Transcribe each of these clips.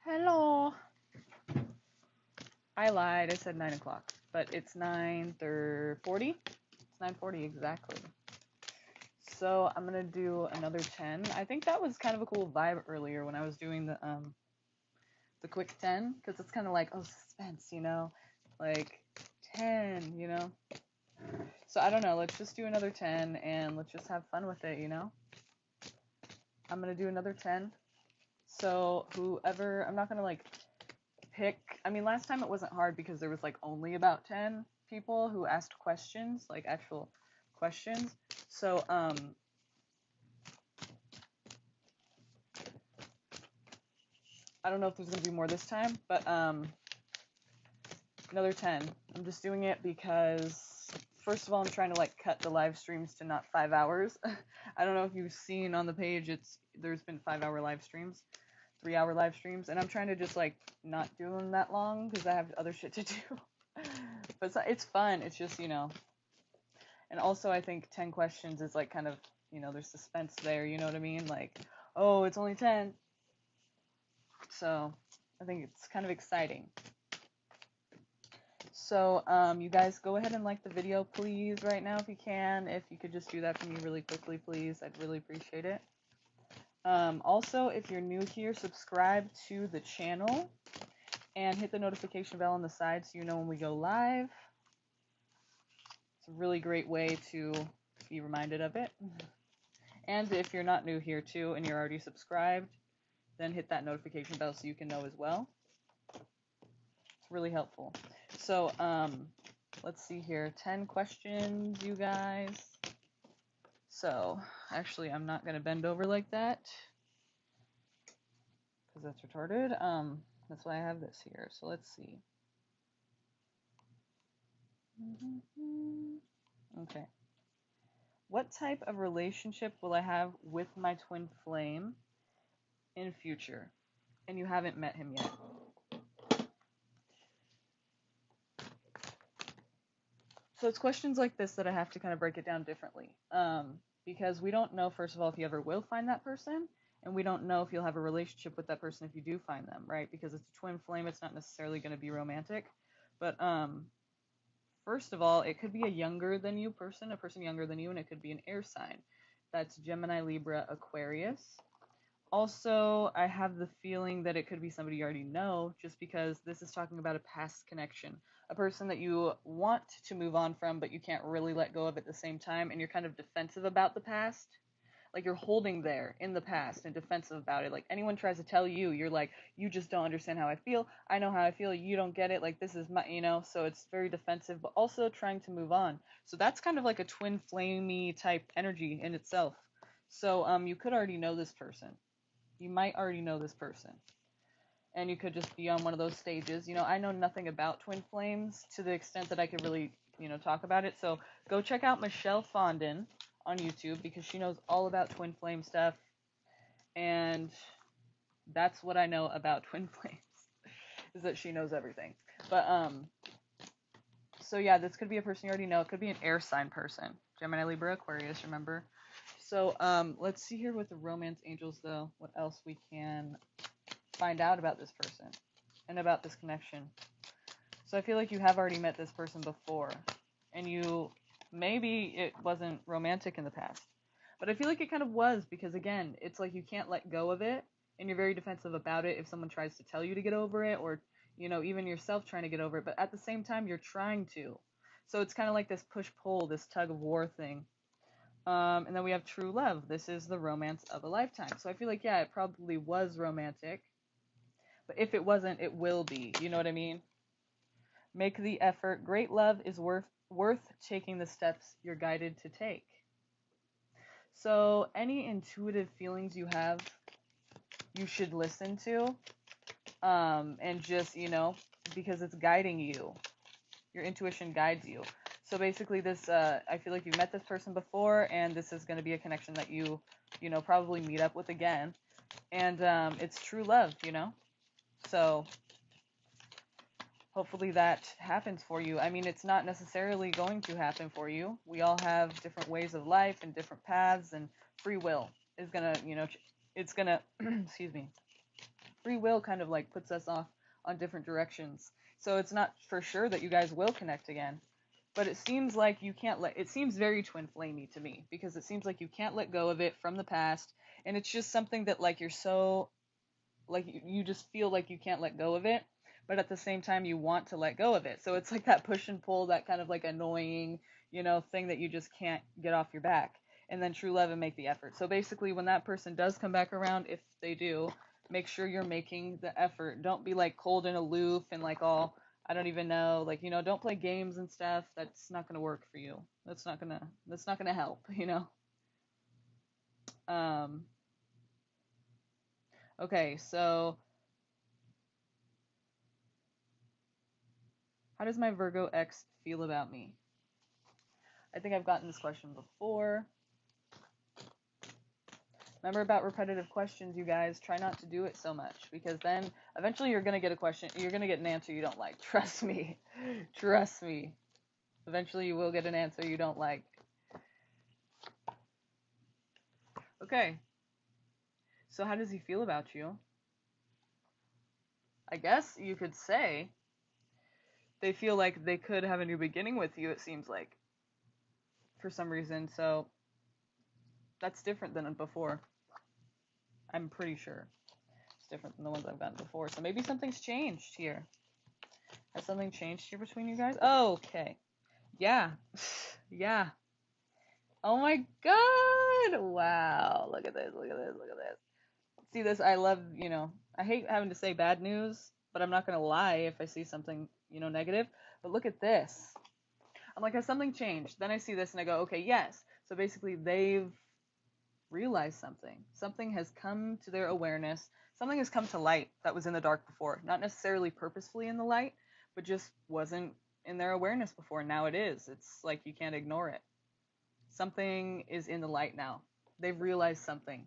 Hello. I lied. I said 9 o'clock, but it's 9:40. It's 9:40 exactly. So I'm gonna do another 10. I think that was kind of a cool vibe earlier when I was doing the quick 10, because it's kind of like, oh, suspense, like 10. So I don't know. Let's just do another 10 and let's just have fun with it. I'm gonna do another 10. So whoever, I'm not gonna like pick. I mean, last time it wasn't hard because there was like only about 10 people who asked questions, like actual questions. So I don't know if there's going to be more this time, but another 10. I'm just doing it because first of all, I'm trying to like cut the live streams to not 5 hours. I don't know if you've seen on the page, there's been 5-hour live streams, 3-hour live streams, and I'm trying to just like not do them that long because I have other shit to do. But it's fun. It's just, and also I think 10 questions is like kind of, there's suspense there, you know what I mean? Like, oh, it's only 10. So I think it's kind of exciting. So you guys go ahead and like the video, please, right now if you can. If you could just do that for me really quickly, please. I'd really appreciate it. Also, if you're new here, subscribe to the channel and hit the notification bell on the side so you know when we go live. It's a really great way to be reminded of it. And if you're not new here too and you're already subscribed, then hit that notification bell so you can know as well. It's really helpful. So let's see here. 10 questions, you guys. So actually, I'm not going to bend over like that because that's retarded. That's why I have this here. So let's see. Okay. What type of relationship will I have with my twin flame in future? And you haven't met him yet. So it's questions like this that I have to kind of break it down differently. Because we don't know, first of all, if you ever will find that person, and we don't know if you'll have a relationship with that person if you do find them, right? Because it's a twin flame, it's not necessarily going to be romantic. But first of all, it could be a younger than you person, a person younger than you, and it could be an air sign. That's Gemini, Libra, Aquarius. Also, I have the feeling that it could be somebody you already know, just because this is talking about a past connection, a person that you want to move on from, but you can't really let go of at the same time, and you're kind of defensive about the past. Like you're holding there in the past and defensive about it. Like anyone tries to tell you, you're like, you just don't understand how I feel. I know how I feel. You don't get it. Like this is my. So it's very defensive, but also trying to move on. So that's kind of like a twin flamey type energy in itself. So you could already know this person. You might already know this person. And you could just be on one of those stages. I know nothing about twin flames to the extent that I could really, talk about it. So go check out Michelle Fondon on YouTube because she knows all about twin flame stuff. And that's what I know about twin flames, is that she knows everything. But, so yeah, this could be a person you already know. It could be an air sign person. Gemini, Libra, Aquarius, remember? So let's see here with the romance angels, though, what else we can find out about this person and about this connection. So I feel like you have already met this person before, and maybe it wasn't romantic in the past, but I feel like it kind of was, because again, it's like you can't let go of it, and you're very defensive about it if someone tries to tell you to get over it, or even yourself trying to get over it, but at the same time you're trying to. So it's kind of like this push-pull, this tug-of-war thing. And then we have true love. This is the romance of a lifetime. So I feel like, yeah, it probably was romantic. But if it wasn't, it will be. You know what I mean? Make the effort. Great love is worth taking the steps you're guided to take. So any intuitive feelings you have, you should listen to. And just, because it's guiding you. Your intuition guides you. So basically this, I feel like you've met this person before, and this is going to be a connection that you probably meet up with again. And it's true love, So hopefully that happens for you. I mean, it's not necessarily going to happen for you. We all have different ways of life and different paths, and free will is going to, it's going to, excuse me, free will kind of like puts us off on different directions. So it's not for sure that you guys will connect again. But it seems like you can't let it seems very twin flamey to me because it seems like you can't let go of it from the past, and it's just something that like you're so like you just feel like you can't let go of it, but at the same time you want to let go of it. So it's like that push and pull, that kind of like annoying, thing that you just can't get off your back. And then true love and make the effort. So basically when that person does come back around, if they do, make sure you're making the effort. Don't be like cold and aloof and like all I don't even know, like, don't play games and stuff. That's not going to work for you. That's not going to help. Um okay, so how does my Virgo ex feel about me? I think I've gotten this question before. Remember about repetitive questions, you guys. Try not to do it so much because then eventually you're going to get a question. You're going to get an answer you don't like. Trust me. Trust me. Eventually you will get an answer you don't like. Okay. So how does he feel about you? I guess you could say they feel like they could have a new beginning with you, it seems like, for some reason. So that's different than before. I'm pretty sure it's different than the ones I've gotten before. So maybe something's changed here. Has something changed here between you guys? Oh, okay. Yeah. Yeah. Oh my god. Wow. Look at this. Look at this. Look at this. See this? I love, I hate having to say bad news, but I'm not going to lie if I see something, negative. But look at this. I'm like, has something changed? Then I see this and I go, okay, yes. So basically they've realized something. Something has come to their awareness. Something has come to light that was in the dark before. Not necessarily purposefully in the light, but just wasn't in their awareness before. Now it is. It's like you can't ignore it. Something is in the light now. They've realized something.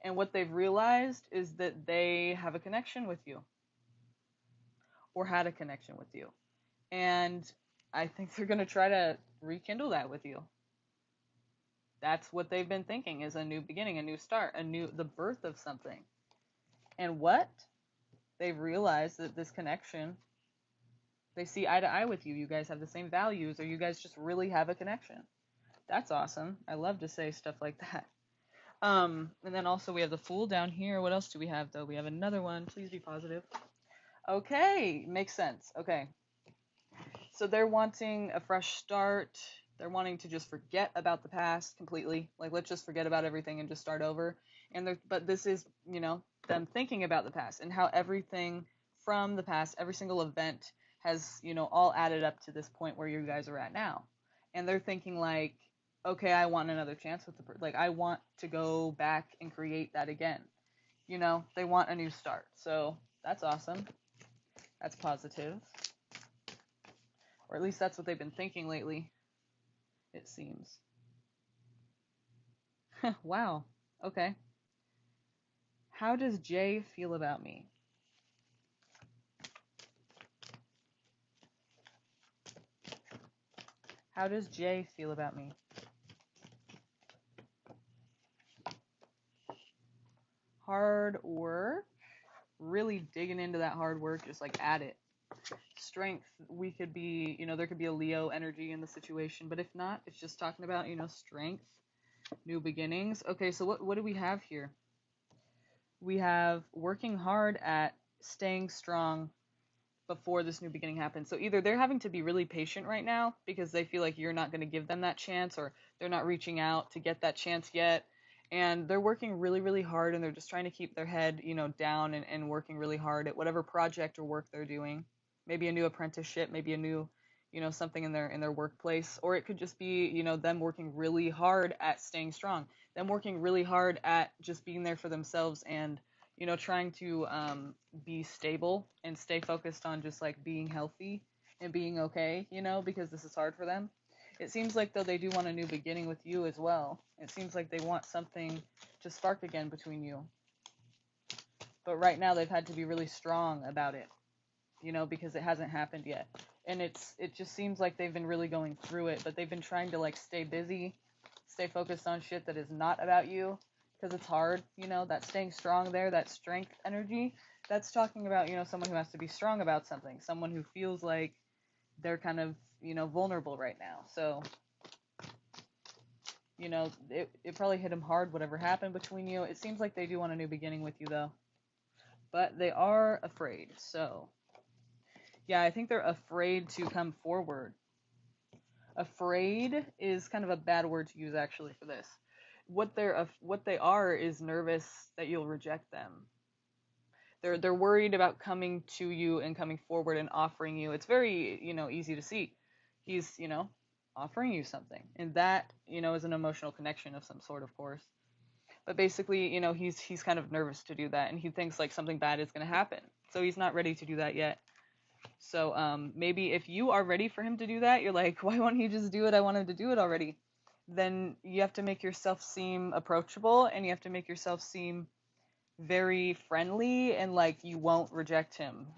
And what they've realized is that they have a connection with you. Or had a connection with you. And I think they're going to try to rekindle that with you. That's what they've been thinking, is a new beginning, a new start, the birth of something. And what? They've realized that this connection, they see eye to eye with you. You guys have the same values, or you guys just really have a connection. That's awesome. I love to say stuff like that. And then also we have the Fool down here. What else do we have, though? We have another one. Please be positive. Okay, makes sense. Okay. So they're wanting a fresh start. They're wanting to just forget about the past completely. Like, let's just forget about everything and just start over. But this is, them thinking about the past and how everything from the past, every single event has, all added up to this point where you guys are at now. And they're thinking like, okay, I want another chance with like, I want to go back and create that again. They want a new start. So that's awesome. That's positive. Or at least that's what they've been thinking lately, it seems. Wow. Okay. How does Jay feel about me? How does Jay feel about me? Hard work. Really digging into that hard work, just like at it. Strength, we could be, there could be a Leo energy in the situation, but if not, it's just talking about, strength, new beginnings. Okay, so what do we have here? We have working hard at staying strong before this new beginning happens. So either they're having to be really patient right now because they feel like you're not going to give them that chance, or they're not reaching out to get that chance yet. And they're working really, really hard, and they're just trying to keep their head, down and working really hard at whatever project or work they're doing. Maybe a new apprenticeship, maybe a new, something in their workplace, or it could just be, them working really hard at staying strong, them working really hard at just being there for themselves and, trying to be stable and stay focused on just like being healthy and being okay, because this is hard for them. It seems like, though, they do want a new beginning with you as well. It seems like they want something to spark again between you. But right now they've had to be really strong about it, because it hasn't happened yet. And it just seems like they've been really going through it, but they've been trying to like stay busy, stay focused on shit that is not about you, because it's hard, that staying strong there, that strength energy. That's talking about, someone who has to be strong about something, someone who feels like they're kind of, vulnerable right now. So, it probably hit them hard, whatever happened between you. It seems like they do want a new beginning with you, though. But they are afraid. So, yeah, I think they're afraid to come forward. Afraid is kind of a bad word to use, actually, for this. What they are is nervous that you'll reject them. They're worried about coming to you and coming forward and offering you. It's very, easy to see. He's, offering you something. And that, is an emotional connection of some sort, of course. But basically, he's kind of nervous to do that, and he thinks like something bad is going to happen. So he's not ready to do that yet. So maybe if you are ready for him to do that, you're like, why won't he just do it? I want him to do it already. Then you have to make yourself seem approachable, and you have to make yourself seem very friendly, and like you won't reject him.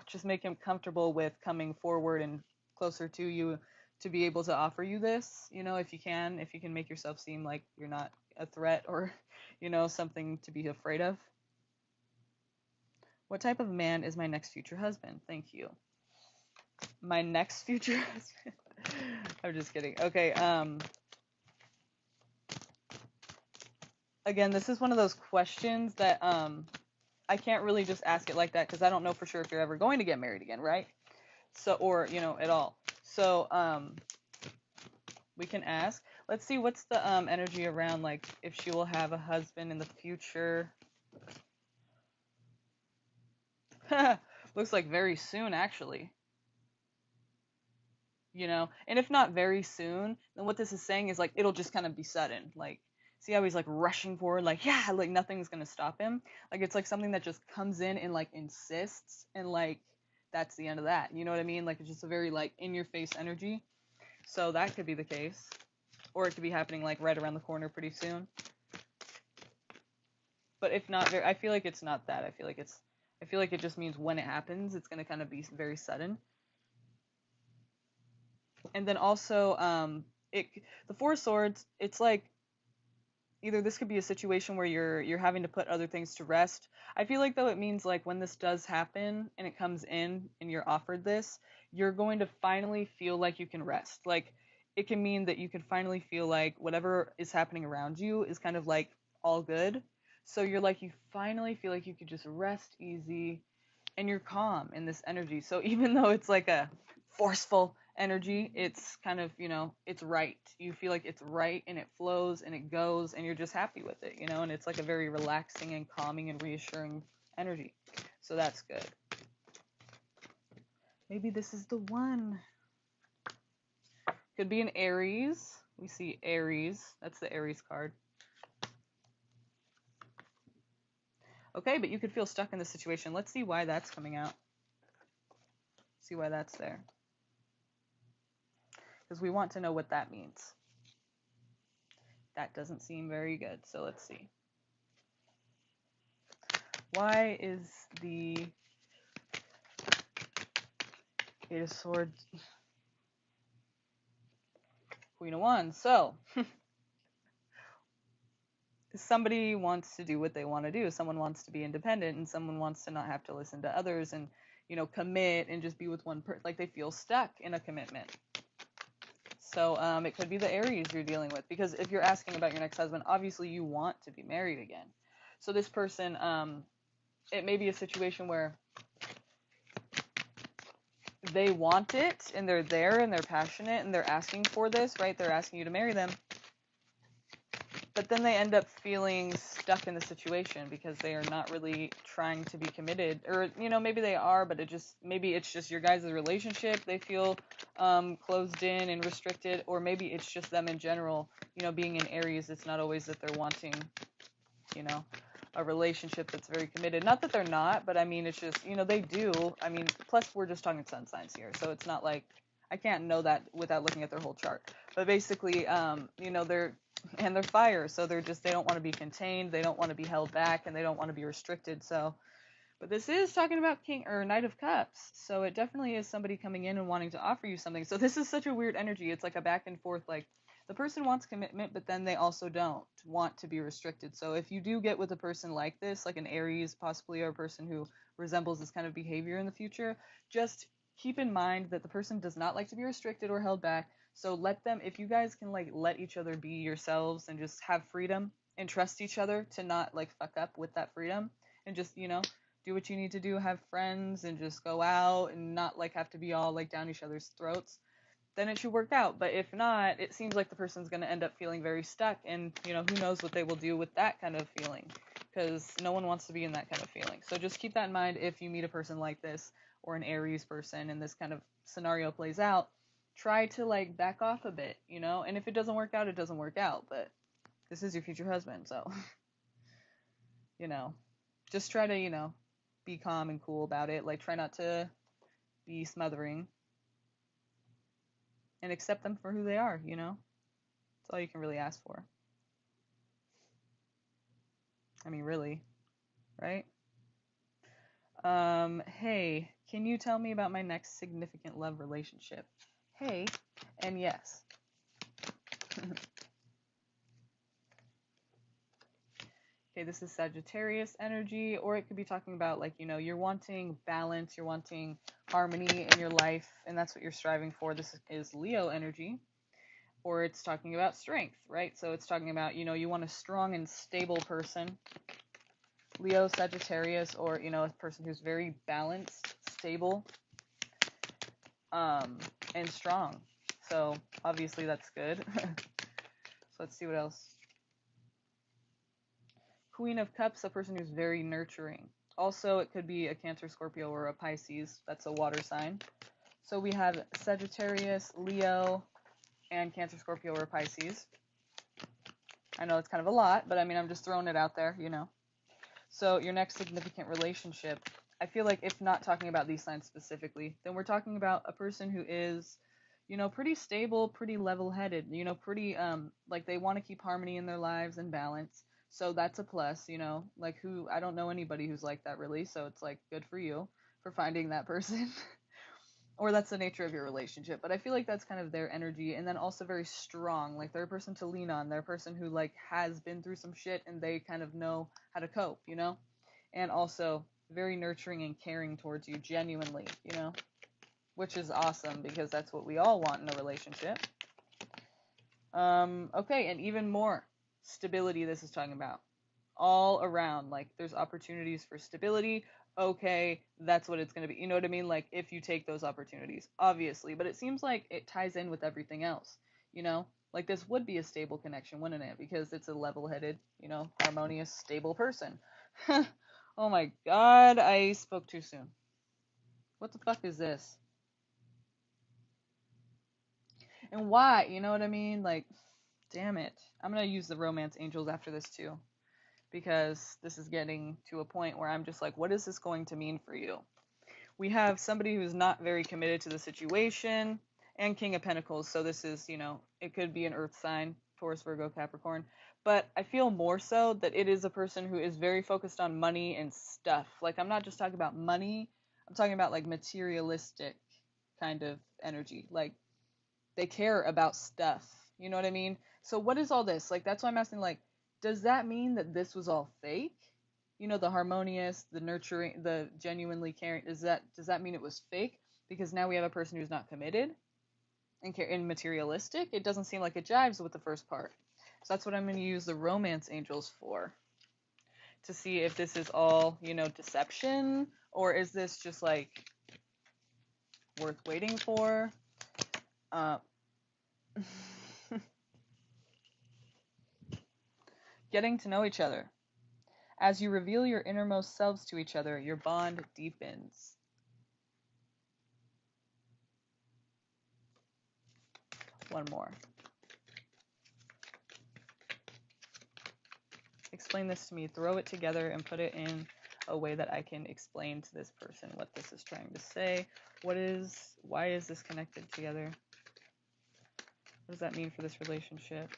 Just make him comfortable with coming forward and closer to you to be able to offer you this. If you can make yourself seem like you're not a threat or, something to be afraid of. What type of man is my next future husband? Thank you. My next future husband. I'm just kidding. Okay, again, this is one of those questions that I can't really just ask it like that because I don't know for sure if you're ever going to get married again, right? So, or, at all. So, we can ask. Let's see what's the energy around, like, if she will have a husband in the future. Looks like very soon, actually. And if not very soon, then what this is saying is like it'll just kind of be sudden. Like, see how he's like rushing forward, like, yeah, like nothing's gonna stop him. Like, it's like something that just comes in and like insists, and like that's the end of that. You know what I mean? Like, it's just a very like in your face energy. So that could be the case, or it could be happening like right around the corner pretty soon. But if not, I feel like it's not that. I feel like it just means when it happens, it's gonna kind of be very sudden. And then also, the Four of Swords, it's like either this could be a situation where you're having to put other things to rest. I feel like though it means like when this does happen and it comes in and you're offered this, you're going to finally feel like you can rest. Like, it can mean that you can finally feel like whatever is happening around you is kind of like all good. So you're like, you finally feel like you could just rest easy and you're calm in this energy. So even though it's like a forceful energy, it's kind of, it's right. You feel like it's right, and it flows and it goes, and you're just happy with it, and it's like a very relaxing and calming and reassuring energy. So that's good. Maybe this is the one. Could be an Aries. We see Aries. That's the Aries card. Okay, but you could feel stuck in this situation. Let's see why that's coming out. See why that's there. Because we want to know what that means. That doesn't seem very good, so let's see. Why is the Eight of Swords, Queen of Wands? So, somebody wants to do what they want to do. Someone wants to be independent, and someone wants to not have to listen to others and, commit and just be with one person. Like, they feel stuck in a commitment. So it could be the Aries you're dealing with, because if you're asking about your next husband, obviously you want to be married again. So this person, it may be a situation where they want it and they're there and they're passionate and they're asking for this, right? They're asking you to marry them. But then they end up feeling stuck in the situation because they are not really trying to be committed. Or, maybe they are, but maybe it's just your guys' relationship. They feel closed in and restricted. Or maybe it's just them in general. Being in Aries, it's not always that they're wanting, a relationship that's very committed. Not that they're not, but I mean, it's just, they do. I mean, plus we're just talking sun signs here. So it's not like, I can't know that without looking at their whole chart. But basically, they're fire, so they don't want to be contained, they don't want to be held back, and they don't want to be restricted. So, but this is talking about King or Knight of Cups, so it definitely is somebody coming in and wanting to offer you something. So this is such a weird energy. It's like a back and forth, like The person wants commitment, but then they also don't want to be restricted. So if you do get with a person like this, like an Aries possibly, or a person who resembles this kind of behavior in the future, just keep in mind that the person does not like to be restricted or held back. So let them, if you guys can like let each other be yourselves and just have freedom and trust each other to not like fuck up with that freedom, and just, do what you need to do, have friends and just go out and not like have to be all like down each other's throats, then it should work out. But if not, it seems like the person's going to end up feeling very stuck, and who knows what they will do with that kind of feeling, because no one wants to be in that kind of feeling. So just keep that in mind if you meet a person like this, or an Aries person, and this kind of scenario plays out. Try to like back off a bit, and if it doesn't work out, it doesn't work out, but this is your future husband, so you know just try to be calm and cool about it. Like, try not to be smothering, and accept them for who they are. That's all you can really ask for. I mean, really, right? Hey, can you tell me about my next significant love relationship? Hey, and yes. Okay, this is Sagittarius energy, or it could be talking about like, you're wanting balance, you're wanting harmony in your life, and that's what you're striving for. This is Leo energy, or it's talking about strength, right? So it's talking about, you want a strong and stable person. Leo, Sagittarius, or, a person who's very balanced, stable, and strong. So obviously that's good. So let's see what else. Queen of Cups, a person who's very nurturing. Also, it could be a Cancer, Scorpio, or a Pisces. That's a water sign. So we have Sagittarius, Leo, and Cancer, Scorpio, or Pisces. I know it's kind of a lot, but I mean, I'm just throwing it out there, So your next significant relationship, I feel like if not talking about these signs specifically, then we're talking about a person who is, pretty stable, pretty level-headed, pretty, like they want to keep harmony in their lives and balance. So that's a plus, like I don't know anybody who's like that really. So it's like good for you for finding that person. Or that's the nature of your relationship. But I feel like that's kind of their energy. And then also very strong, like they're a person to lean on. They're a person who like has been through some shit, and they kind of know how to cope, and also very nurturing and caring towards you genuinely, which is awesome, because that's what we all want in a relationship. Okay, and even more stability this is talking about. All around, like there's opportunities for stability. Okay, that's what it's going to be. You know what I mean? Like if you take those opportunities, obviously. But it seems like it ties in with everything else, Like this would be a stable connection, wouldn't it? Because it's a level-headed, harmonious, stable person. Oh my god, I spoke too soon. What the fuck is this? And why? You know what I mean? Like, damn it. I'm going to use the romance angels after this too, because this is getting to a point where I'm just like, what is this going to mean for you? We have somebody who's not very committed to the situation, and King of Pentacles. So this is, it could be an earth sign, Taurus, Virgo, Capricorn. But I feel more so that it is a person who is very focused on money and stuff. Like, I'm not just talking about money. I'm talking about like materialistic kind of energy. Like, they care about stuff. You know what I mean? So what is all this? Like, that's why I'm asking, like, does that mean that this was all fake? The harmonious, the nurturing, the genuinely caring, does that mean it was fake? Because now we have a person who's not committed and materialistic? It doesn't seem like it jives with the first part. So that's what I'm going to use the romance angels for, to see if this is all, deception, or is this just like worth waiting for? Getting to know each other. As you reveal your innermost selves to each other, your bond deepens. One more. Explain this to me. Throw it together and put it in a way that I can explain to this person what this is trying to say. Why is this connected together? What does that mean for this relationship?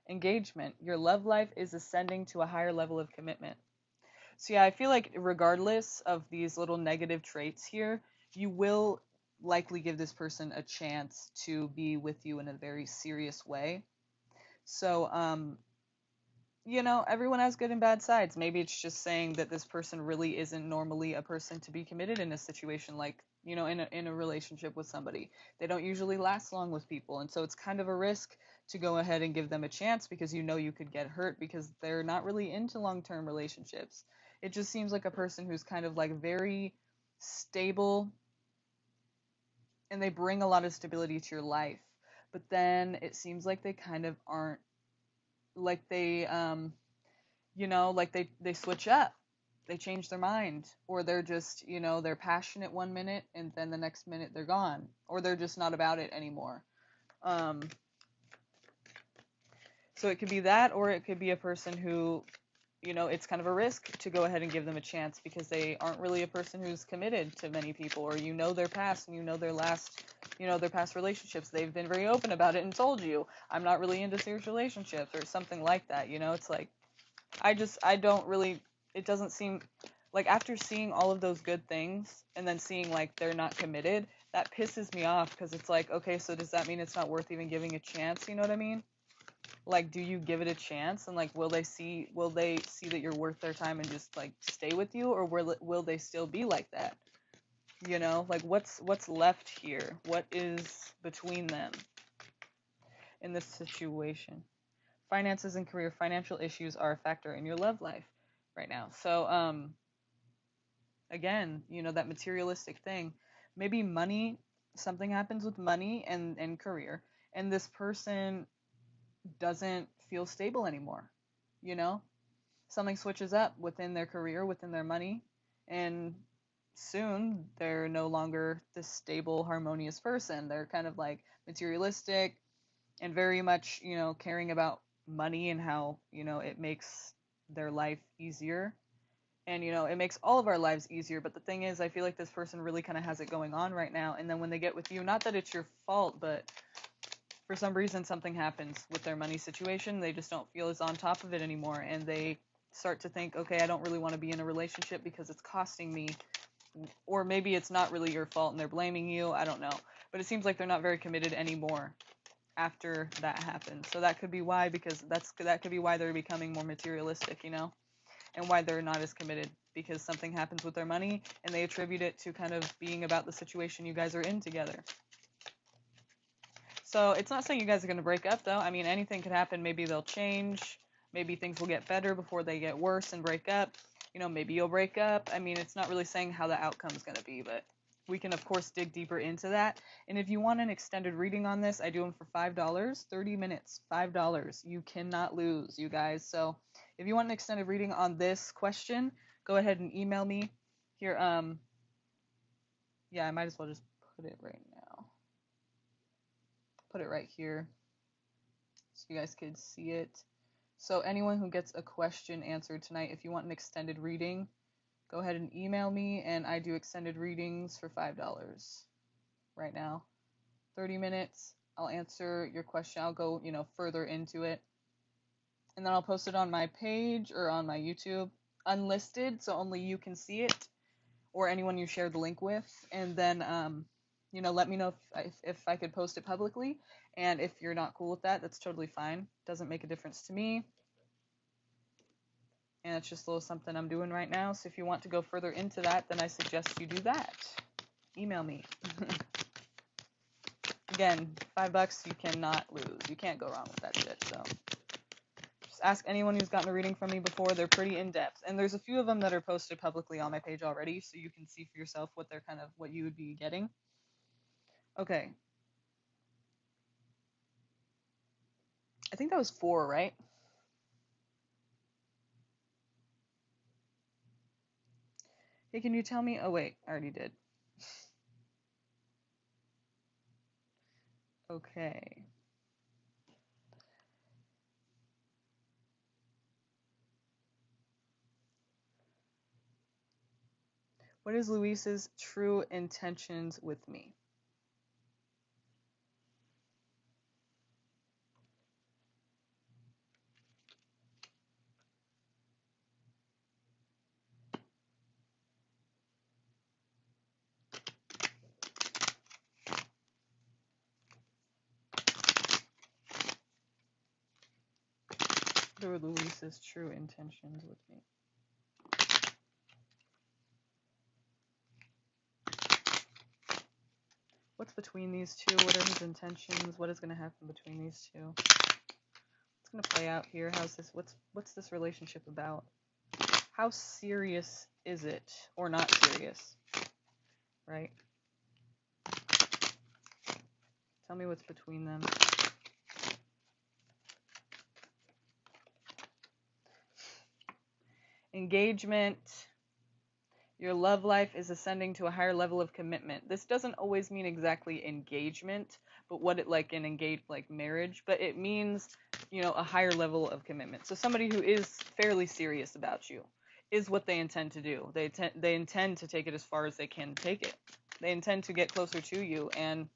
Engagement. Your love life is ascending to a higher level of commitment. So yeah, I feel like regardless of these little negative traits here, you will likely give this person a chance to be with you in a very serious way. So, everyone has good and bad sides. Maybe it's just saying that this person really isn't normally a person to be committed in a situation like, in a relationship with somebody. They don't usually last long with people. And so it's kind of a risk to go ahead and give them a chance because you could get hurt because they're not really into long-term relationships. It just seems like a person who's kind of like very stable and they bring a lot of stability to your life. But then it seems like they kind of aren't like they switch up, they change their mind, or they're just they're passionate one minute and then the next minute they're gone, or they're just not about it anymore. um so it could be that, or it could be a person who it's kind of a risk to go ahead and give them a chance because they aren't really a person who's committed to many people, or their past and their past relationships. They've been very open about it and told you, I'm not really into serious relationships or something like that. It's like I don't really, it doesn't seem like, after seeing all of those good things and then seeing like they're not committed, that pisses me off because it's like, okay, so does that mean it's not worth even giving a chance? You know what I mean? Like, do you give it a chance, and like will they see that you're worth their time and just like stay with you, or will they still be like that? Like what's left here? What is between them in this situation? Finances and career. Financial issues are a factor in your love life right now. So again, that materialistic thing. Maybe money, something happens with money and career, and this person doesn't feel stable anymore. You know, something switches up within their career, within their money, and soon they're no longer this stable, harmonious person. They're kind of like materialistic and very much, caring about money and how, it makes their life easier. And, it makes all of our lives easier. But the thing is, I feel like this person really kind of has it going on right now. And then when they get with you, not that it's your fault, but for some reason something happens with their money situation. They just don't feel as on top of it anymore. And they start to think, okay, I don't really want to be in a relationship because it's costing me. Or maybe it's not really your fault and they're blaming you. I don't know. But it seems like they're not very committed anymore after that happens. So that could be why, because that could be why they're becoming more materialistic, and why they're not as committed, because something happens with their money and they attribute it to kind of being about the situation you guys are in together. So it's not saying you guys are going to break up, though. I mean, anything could happen. Maybe they'll change. Maybe things will get better before they get worse and break up. Maybe you'll break up. I mean, it's not really saying how the outcome is going to be, but we can, of course, dig deeper into that. And if you want an extended reading on this, I do them for $5, 30 minutes, $5. You cannot lose, you guys. So if you want an extended reading on this question, go ahead and email me here. Yeah, I might as well just put it right now. Put it right here so you guys could see it. So anyone who gets a question answered tonight, if you want an extended reading, go ahead and email me, and I do extended readings for $5 right now. 30 minutes, I'll answer your question. I'll go, further into it. And then I'll post it on my page or on my YouTube, unlisted, so only you can see it, or anyone you share the link with. And then, let me know if I could post it publicly. And if you're not cool with that, that's totally fine. Doesn't make a difference to me. And it's just a little something I'm doing right now. So if you want to go further into that, then I suggest you do that. Email me. Again, $5, you cannot lose. You can't go wrong with that shit. So just ask anyone who's gotten a reading from me before. They're pretty in-depth. And there's a few of them that are posted publicly on my page already, so you can see for yourself what you would be getting. Okay. I think that was 4, right? Hey, can you tell me? Oh, wait, I already did. Okay. What is Luis's true intentions with me? are Luis's true intentions with me? What's between these two? What are his intentions? What is going to happen between these two? What's going to play out here? What's this relationship about? How serious is it or not serious? Right? Tell me what's between them. Engagement. Your love life is ascending to a higher level of commitment. This doesn't always mean exactly engagement, but what it like like marriage, but it means, a higher level of commitment. So somebody who is fairly serious about you is what they intend to do. They intend to take it as far as they can take it. They intend to get closer to you and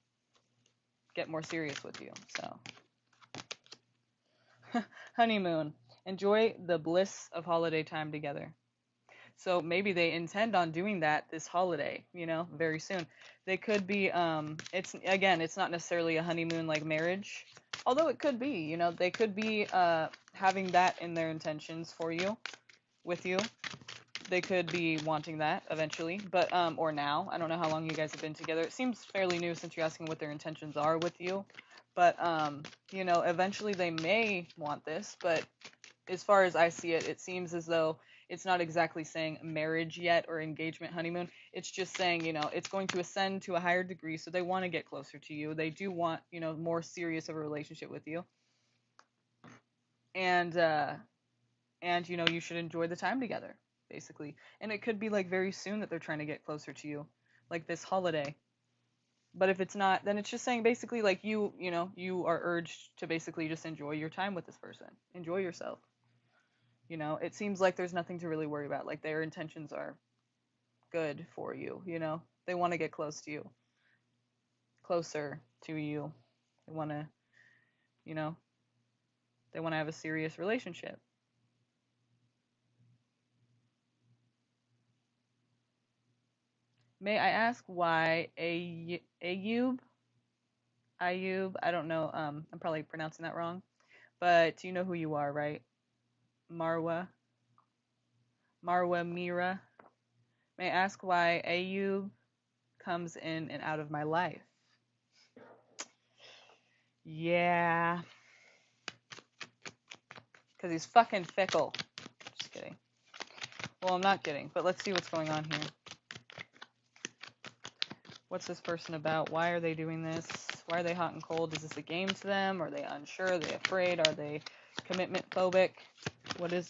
get more serious with you. So honeymoon. Enjoy the bliss of holiday time together. So maybe they intend on doing that this holiday, very soon. They could be, it's not necessarily a honeymoon like marriage, although it could be, they could be having that in their intentions for you, with you. They could be wanting that eventually, but, or now. I don't know how long you guys have been together. It seems fairly new since you're asking what their intentions are with you. But, eventually they may want this, but as far as I see it, it seems as though it's not exactly saying marriage yet or engagement, honeymoon. It's just saying, it's going to ascend to a higher degree, so they want to get closer to you. They do want, more serious of a relationship with you. And you should enjoy the time together, basically. And it could be like very soon that they're trying to get closer to you, like this holiday. But if it's not, then it's just saying basically like you are urged to basically just enjoy your time with this person. Enjoy yourself. It seems like there's nothing to really worry about. Like their intentions are good for you, They want to get closer to you. They want to, they want to have a serious relationship. May I ask why Ayub, I don't know, I'm probably pronouncing that wrong, but you know who you are, right? Marwa Mira. May I ask why Ayub comes in and out of my life? Yeah. Because he's fucking fickle. Just kidding. Well, I'm not kidding, but let's see what's going on here. What's this person about? Why are they doing this? Why are they hot and cold? Is this a game to them? Are they unsure? Are they afraid? Are they commitment phobic? What is...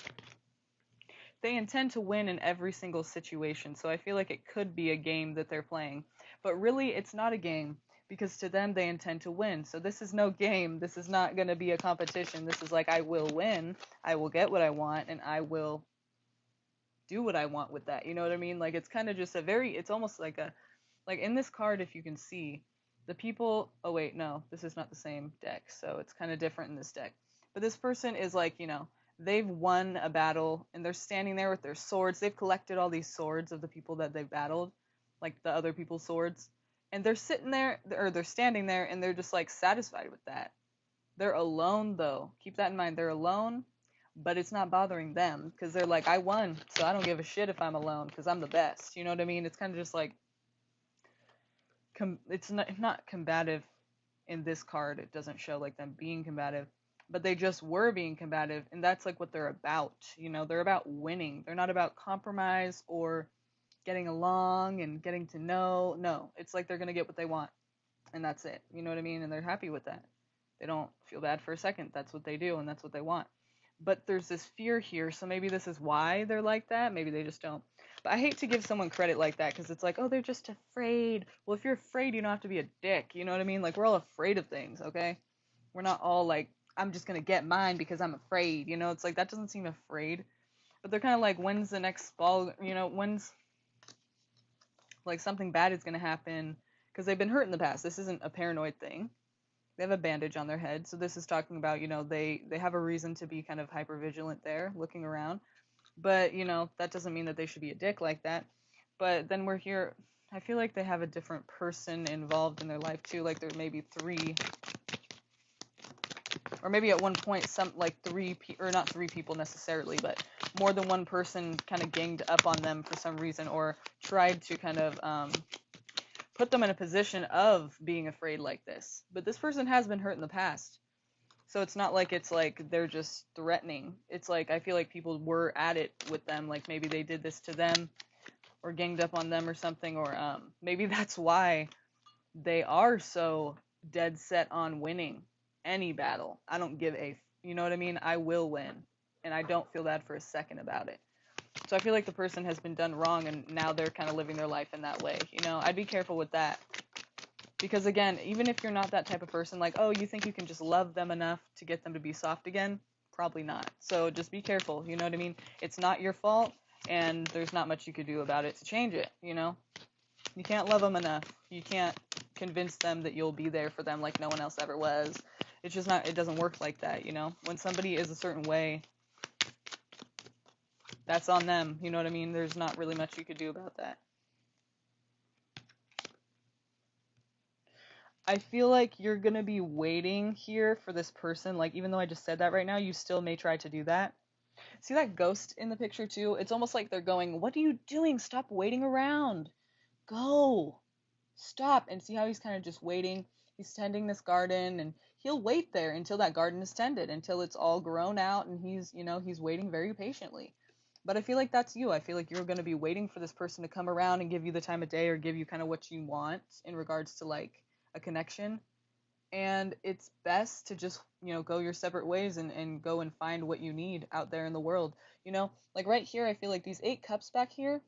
They intend to win in every single situation, so I feel like it could be a game that they're playing. But really, it's not a game, because to them, they intend to win. So this is no game. This is not going to be a competition. This is like, I will win. I will get what I want, and I will do what I want with that. You know what I mean? Like, it's kind of just it's almost like in this card, if you can see, the people, oh wait, no, this is not the same deck, so it's kind of different in this deck. But this person is like, they've won a battle, and they're standing there with their swords. They've collected all these swords of the people that they've battled, like the other people's swords. And they're sitting there, or they're standing there, and they're just like satisfied with that. They're alone, though. Keep that in mind. They're alone, but it's not bothering them, because they're like, I won, so I don't give a shit if I'm alone, because I'm the best. You know what I mean? It's kind of just like, it's not combative in this card. It doesn't show like them being combative, but they just were being combative, and that's like what they're about. They're about winning. They're not about compromise or getting along and getting to know. No, it's like they're gonna get what they want, and that's it. You know what I mean? And they're happy with that. They don't feel bad for a second. That's what they do, and that's what they want. But there's this fear here, so maybe this is why they're like that. Maybe they just don't. But I hate to give someone credit like that, because it's like, oh, they're just afraid. Well, if you're afraid, you don't have to be a dick. You know what I mean? Like, we're all afraid of things, okay? We're not all like, I'm just going to get mine because I'm afraid. It's like, that doesn't seem afraid. But they're kind of like, when's the next ball? When's, like, something bad is going to happen? Because they've been hurt in the past. This isn't a paranoid thing. They have a bandage on their head. So this is talking about, they have a reason to be kind of hypervigilant there, looking around. But, that doesn't mean that they should be a dick like that. But then we're here. I feel like they have a different person involved in their life, too. Like, there may be three or maybe at one point some like or not three people necessarily, but more than one person kind of ganged up on them for some reason, or tried to kind of put them in a position of being afraid like this. But this person has been hurt in the past. So it's not like it's like they're just threatening. It's like I feel like people were at it with them, like maybe they did this to them or ganged up on them or something, or maybe that's why they are so dead set on winning any battle. I don't give a, you know what I mean? I will win, and I don't feel bad for a second about it. So I feel like the person has been done wrong, and now they're kind of living their life in that way. You know, I'd be careful with that. Because again, even if you're not that type of person, like, oh, you think you can just love them enough to get them to be soft again? Probably not. So just be careful, you know what I mean? It's not your fault, and there's not much you could do about it to change it, you know? You can't love them enough. You can't convince them that you'll be there for them like no one else ever was. It's just not, it doesn't work like that, you know? When somebody is a certain way, that's on them, you know what I mean? There's not really much you could do about that. I feel like you're going to be waiting here for this person. Like, even though I just said that right now, you still may try to do that. See that ghost in the picture, too? It's almost like they're going, what are you doing? Stop waiting around. Go. Stop. And see how he's kind of just waiting? He's tending this garden, and he'll wait there until that garden is tended, until it's all grown out, and he's, you know, he's waiting very patiently. But I feel like that's you. I feel like you're going to be waiting for this person to come around and give you the time of day, or give you kind of what you want in regards to, like, a connection. And it's best to just, you know, go your separate ways, and go and find what you need out there in the world. You know, like right here, I feel like these 8 cups back here,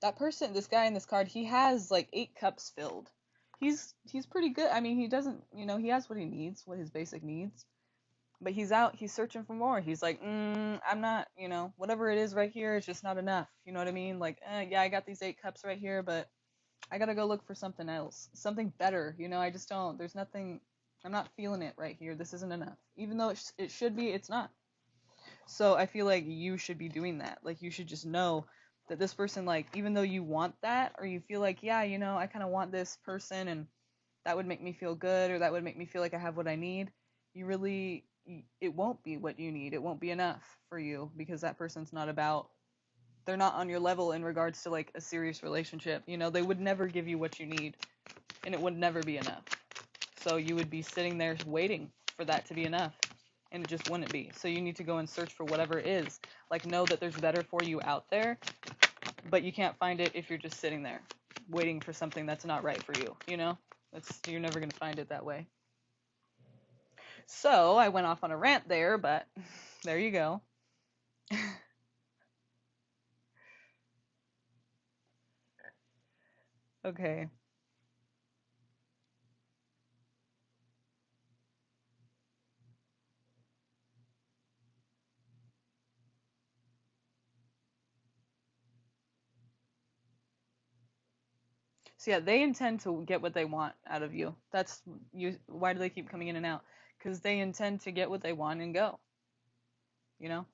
that person, this guy in this card, he has like 8 cups filled. He's pretty good. I mean, he doesn't, you know, he has what he needs, what his basic needs. But he's out, he's searching for more. He's like, I'm not, you know, whatever it is right here is just not enough. You know what I mean? Like, yeah, I got these 8 cups right here, but I gotta go look for something else, something better. You know, I just don't. There's nothing. I'm not feeling it right here. This isn't enough. Even though it should be, it's not. So I feel like you should be doing that. Like, you should just know that this person, like, even though you want that, or you feel like, yeah, you know, I kind of want this person, and that would make me feel good, or that would make me feel like I have what I need. You really, it won't be what you need. It won't be enough for you, because that person's not about, they're not on your level in regards to like a serious relationship. You know, they would never give you what you need, and it would never be enough. So you would be sitting there waiting for that to be enough, and it just wouldn't be. So you need to go and search for whatever it is. Like, know that there's better for you out there, but you can't find it if you're just sitting there waiting for something that's not right for you. You know, you're never going to find it that way. So I went off on a rant there, but there you go. Okay. So yeah, they intend to get what they want out of you. That's you. Why do they keep coming in and out? Because they intend to get what they want and go. You know,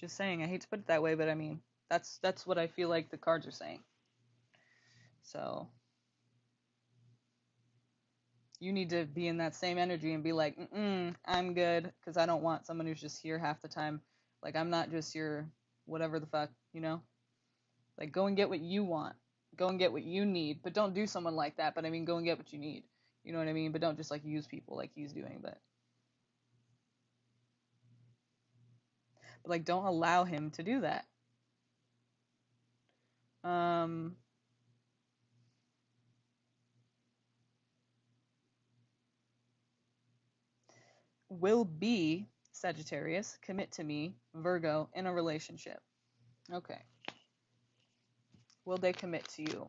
just saying. I hate to put it that way, but I mean, that's what I feel like the cards are saying. So you need to be in that same energy and be like, I'm good, because I don't want someone who's just here half the time. Like, I'm not just your whatever the fuck, you know? Like, go and get what you want. Go and get what you need. But don't do someone like that. But I mean, go and get what you need. You know what I mean? But don't just like use people like he's doing. But like, don't allow him to do that. Um, will be Sagittarius commit to me, Virgo, in a relationship? Okay. Will they commit to you?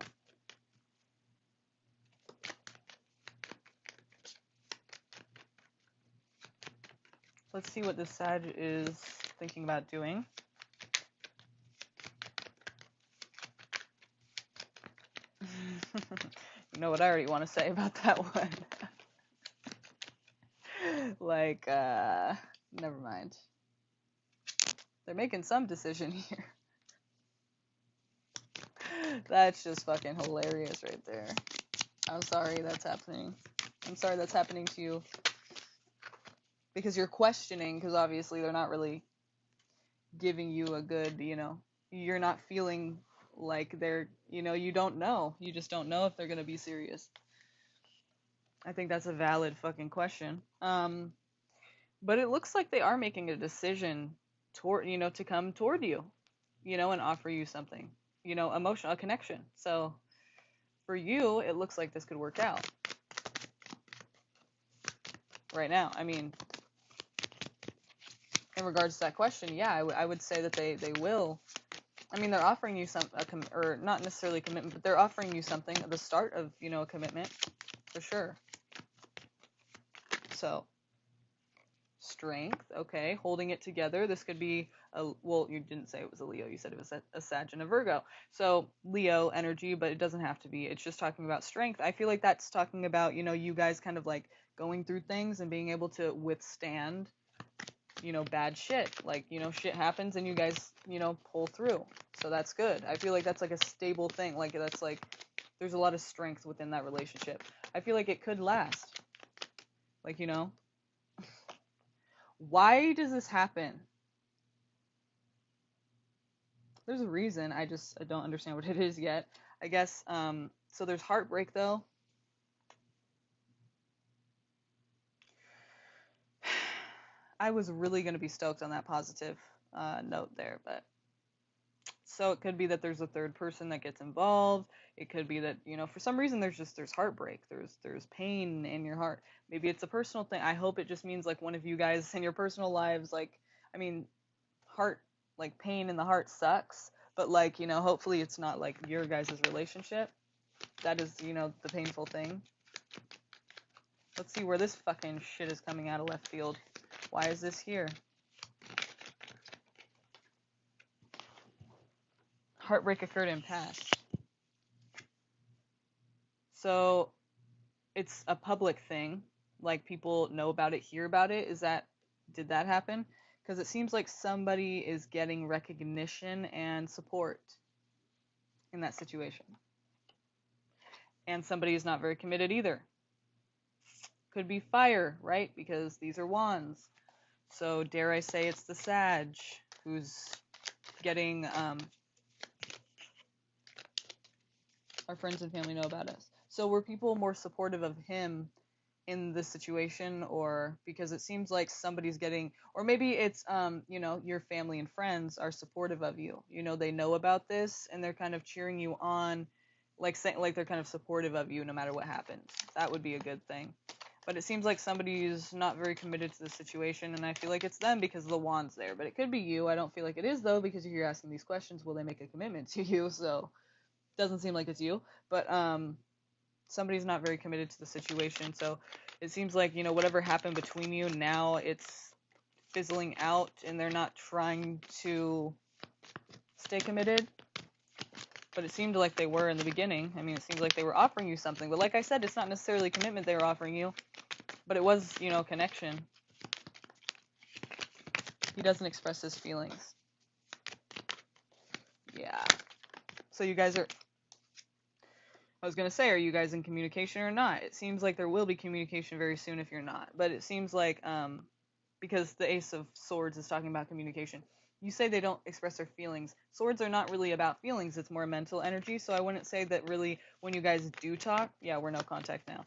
Let's see what this Sag is thinking about doing. You know what I already want to say about that one. Like, never mind. They're making some decision here. That's just fucking hilarious right there. I'm sorry that's happening. I'm sorry that's happening to you. Because you're questioning, because obviously they're not really giving you a good, you're not feeling like they're, you don't know. You just don't know if they're going to be serious. I think that's a valid fucking question. But it looks like they are making a decision toward, to come toward you, and offer you something, emotional, a connection. So for you, it looks like this could work out right now. I mean, in regards to that question, yeah, I would say that they will. I mean, they're offering you or not necessarily commitment, but they're offering you something at the start of, a commitment, for sure. So, strength, okay, holding it together. This could be well, you didn't say it was a Leo. You said it was a Sag and a Virgo. So Leo energy, but it doesn't have to be. It's just talking about strength. I feel like that's talking about, you guys kind of like going through things and being able to withstand, bad shit. Like, shit happens and you guys, pull through. So that's good. I feel like that's like a stable thing. Like, that's like, there's a lot of strength within that relationship. I feel like it could last. Like, why does this happen? There's a reason. I don't understand what it is yet. I guess, so there's heartbreak though. I was really going to be stoked on that positive note there, but so it could be that there's a third person that gets involved. It could be that, for some reason there's heartbreak. There's pain in your heart. Maybe it's a personal thing. I hope it just means like one of you guys in your personal lives, like, I mean, heart, like pain in the heart sucks, but like, hopefully it's not like your guys' relationship. That is, the painful thing. Let's see where this fucking shit is coming out of left field. Why is this here? Heartbreak occurred in past. So it's a public thing. Like people know about it, hear about it. Did that happen? Because it seems like somebody is getting recognition and support in that situation. And somebody is not very committed either. Could be fire, right? Because these are wands. So dare I say it's the Sag who's getting, our friends and family know about us. So were people more supportive of him in this situation, or because it seems like somebody's getting, or maybe it's, your family and friends are supportive of you. They know about this and they're kind of cheering you on, like saying, like they're kind of supportive of you no matter what happens. That would be a good thing. But it seems like somebody's not very committed to the situation, and I feel like it's them because the wand's there. But it could be you. I don't feel like it is, though, because you're asking these questions. Will they make a commitment to you? So it doesn't seem like it's you. But somebody's not very committed to the situation. So it seems like, whatever happened between you, now it's fizzling out, and they're not trying to stay committed. But it seemed like they were in the beginning. I mean, it seems like they were offering you something. But like I said, it's not necessarily commitment they were offering you. But it was, connection. He doesn't express his feelings. Yeah. So you guys are... I was going to say, are you guys in communication or not? It seems like there will be communication very soon if you're not. But it seems like, because the Ace of Swords is talking about communication. You say they don't express their feelings. Swords are not really about feelings. It's more mental energy. So I wouldn't say that really when you guys do talk... Yeah, we're no contact now.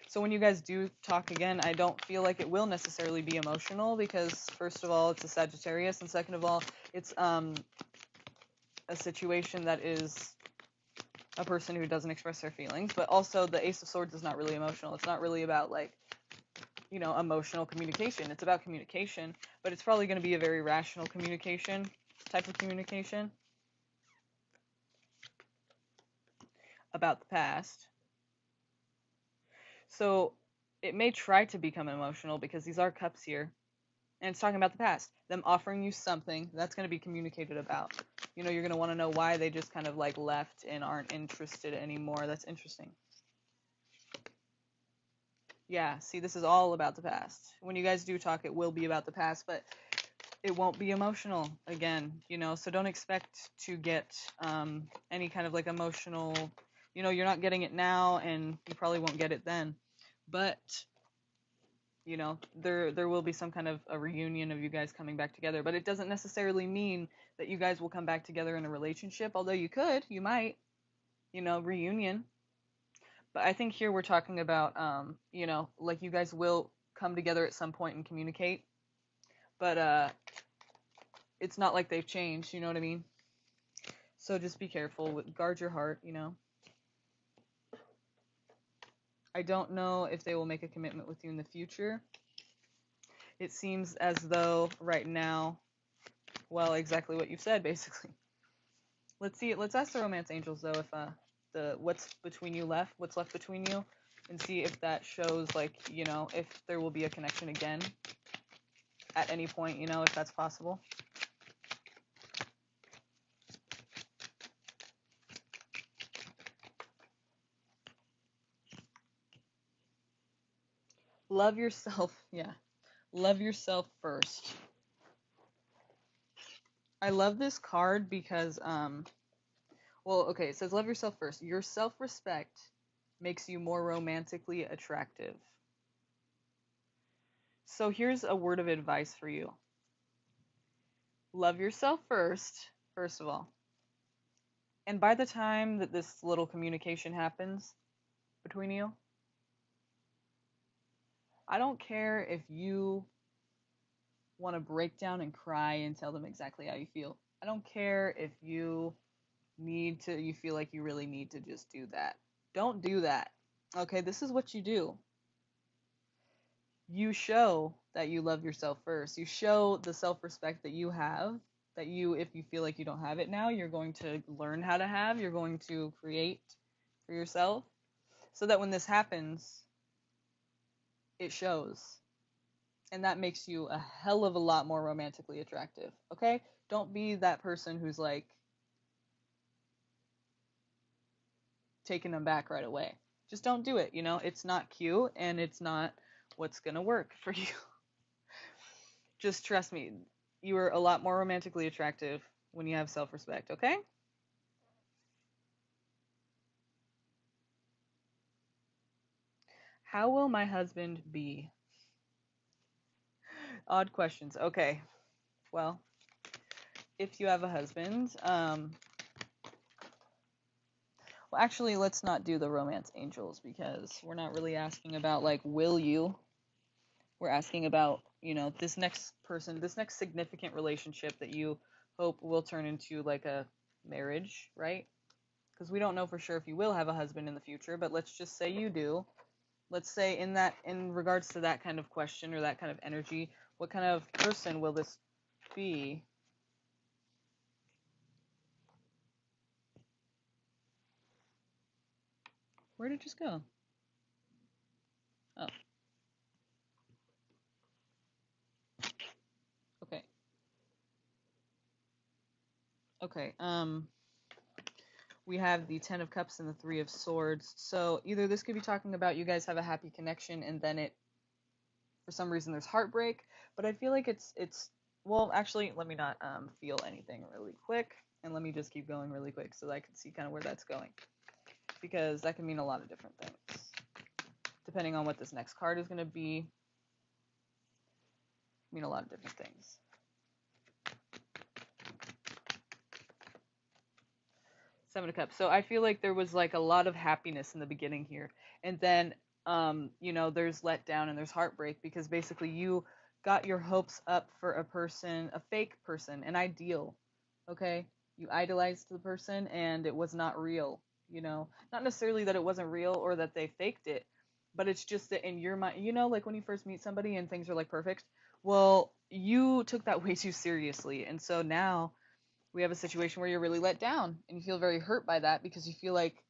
So when you guys do talk again, I don't feel like it will necessarily be emotional because, first of all, it's a Sagittarius, and second of all, it's a situation that is a person who doesn't express their feelings. But also, the Ace of Swords is not really emotional. It's not really about, like, emotional communication. It's about communication, but it's probably going to be a very rational communication, type of communication about the past. So it may try to become emotional because these are cups here. And it's talking about the past. Them offering you something, that's going to be communicated about. You're going to want to know why they just kind of like left and aren't interested anymore. That's interesting. Yeah, see, this is all about the past. When you guys do talk, it will be about the past, but it won't be emotional again, so don't expect to get any kind of like emotional, you're not getting it now and you probably won't get it then. But there will be some kind of a reunion of you guys coming back together, but it doesn't necessarily mean that you guys will come back together in a relationship, although you might, reunion. But I think here we're talking about, like you guys will come together at some point and communicate, but it's not like they've changed, you know what I mean? So just be careful, guard your heart. I don't know if they will make a commitment with you in the future. It seems as though right now, well, exactly what you said, basically. Let's see. Let's ask the romance angels though, if what's left between you, and see if that shows, like, if there will be a connection again at any point, if that's possible. Love yourself. Yeah. Love yourself first. I love this card because well, okay, it says love yourself first. Your self-respect makes you more romantically attractive. So here's a word of advice for you. Love yourself first of all. And by the time that this little communication happens between you, I don't care if you want to break down and cry and tell them exactly how you feel. I don't care if you feel like you really need to just do that. Don't do that. Okay, this is what you do. You show that you love yourself first. You show the self-respect that you have, that if you feel like you don't have it now, you're going to learn how to have, you're going to create for yourself, so that when this happens, it shows. And that makes you a hell of a lot more romantically attractive, okay? Don't be that person who's like taking them back right away. Just don't do it, It's not cute, and it's not what's gonna work for you. Just trust me, you are a lot more romantically attractive when you have self-respect, okay? How will my husband be? Odd questions. Okay. Well, if you have a husband, well, actually, let's not do the romance angels, because we're not really asking about, like, will you? We're asking about, this next person, this next significant relationship that you hope will turn into, like, a marriage, right? Because we don't know for sure if you will have a husband in the future, but let's just say you do. Let's say in regards to that kind of question or that kind of energy, what kind of person will this be? Where did it just go? Oh. Okay. Okay. We have the Ten of Cups and the Three of Swords. So either this could be talking about you guys have a happy connection, and then for some reason there's heartbreak, but I feel like it's well, actually, let me not feel anything really quick, and let me just keep going really quick so that I can see kind of where that's going, because that can mean a lot of different things depending on what this next card is going to be. Mean a lot of different things. Seven of Cups. So I feel like there was like a lot of happiness in the beginning here, and then there's letdown and there's heartbreak, because basically you got your hopes up for a person, a fake person, an ideal. Okay, you idolized the person, and it was not real. Not necessarily that it wasn't real or that they faked it, but it's just that in your mind, like when you first meet somebody and things are like perfect. Well, you took that way too seriously, and so now we have a situation where you're really let down and you feel very hurt by that, because you feel like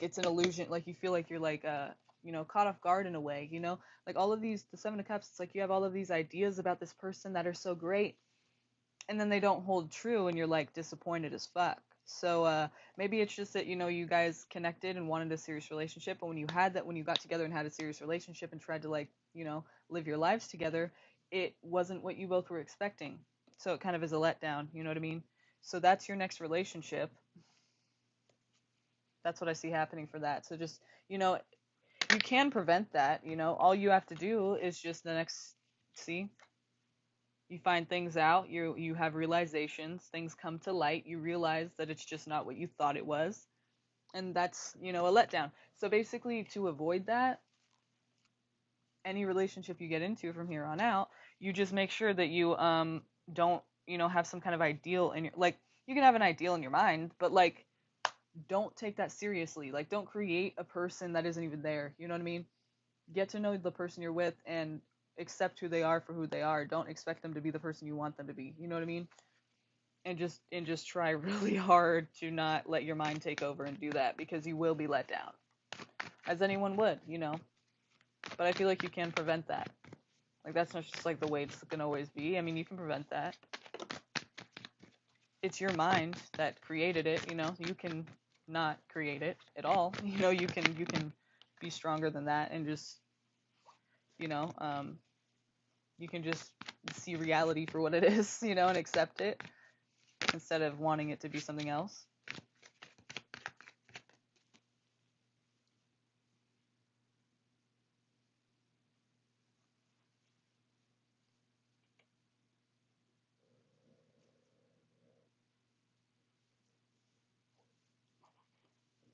it's an illusion, like you feel like you're like caught off guard in a way, like all of these, the Seven of Cups, it's like you have all of these ideas about this person that are so great, and then they don't hold true, and you're like disappointed as fuck. So maybe it's just that you guys connected and wanted a serious relationship, but when you got together and had a serious relationship and tried to live your lives together, it wasn't what you both were expecting. So it kind of is a letdown, you know what I mean? So that's your next relationship. That's what I see happening for that. So just, you can prevent that, all you have to do is just see, you find things out, you have realizations, things come to light, you realize that it's just not what you thought it was, and that's, a letdown. So basically, to avoid that, any relationship you get into from here on out, you just make sure that you don't, have some kind of ideal in your, like, you can have an ideal in your mind, but like, don't take that seriously. Like, don't create a person that isn't even there. You know what I mean? Get to know the person you're with and accept who they are for who they are. Don't expect them to be the person you want them to be. You know what I mean? And just try really hard to not let your mind take over and do that, because you will be let down, as anyone would. But I feel like you can prevent that. Like, that's not just like the way it's gonna always be. I mean, you can prevent that. It's your mind that created it. You can not create it at all. You can be stronger than that, and just, you know, um, you can just see reality for what it is, and accept it instead of wanting it to be something else.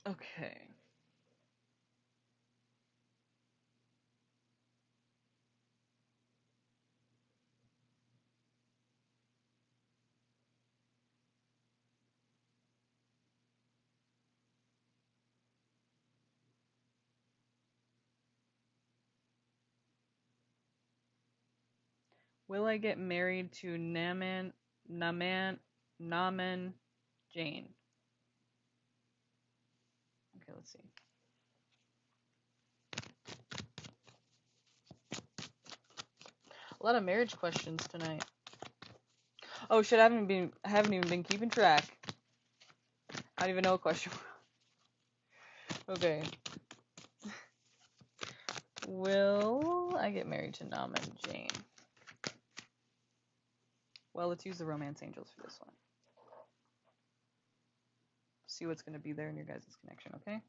Okay. Will I get married to Naman Jane? Okay, let's see. A lot of marriage questions tonight. Oh shit, I haven't even been keeping track. I don't even know a question. Okay. Will I get married to Nam and Jane? Well, let's use the romance angels for this one. See what's going to be there in your guys' connection, okay?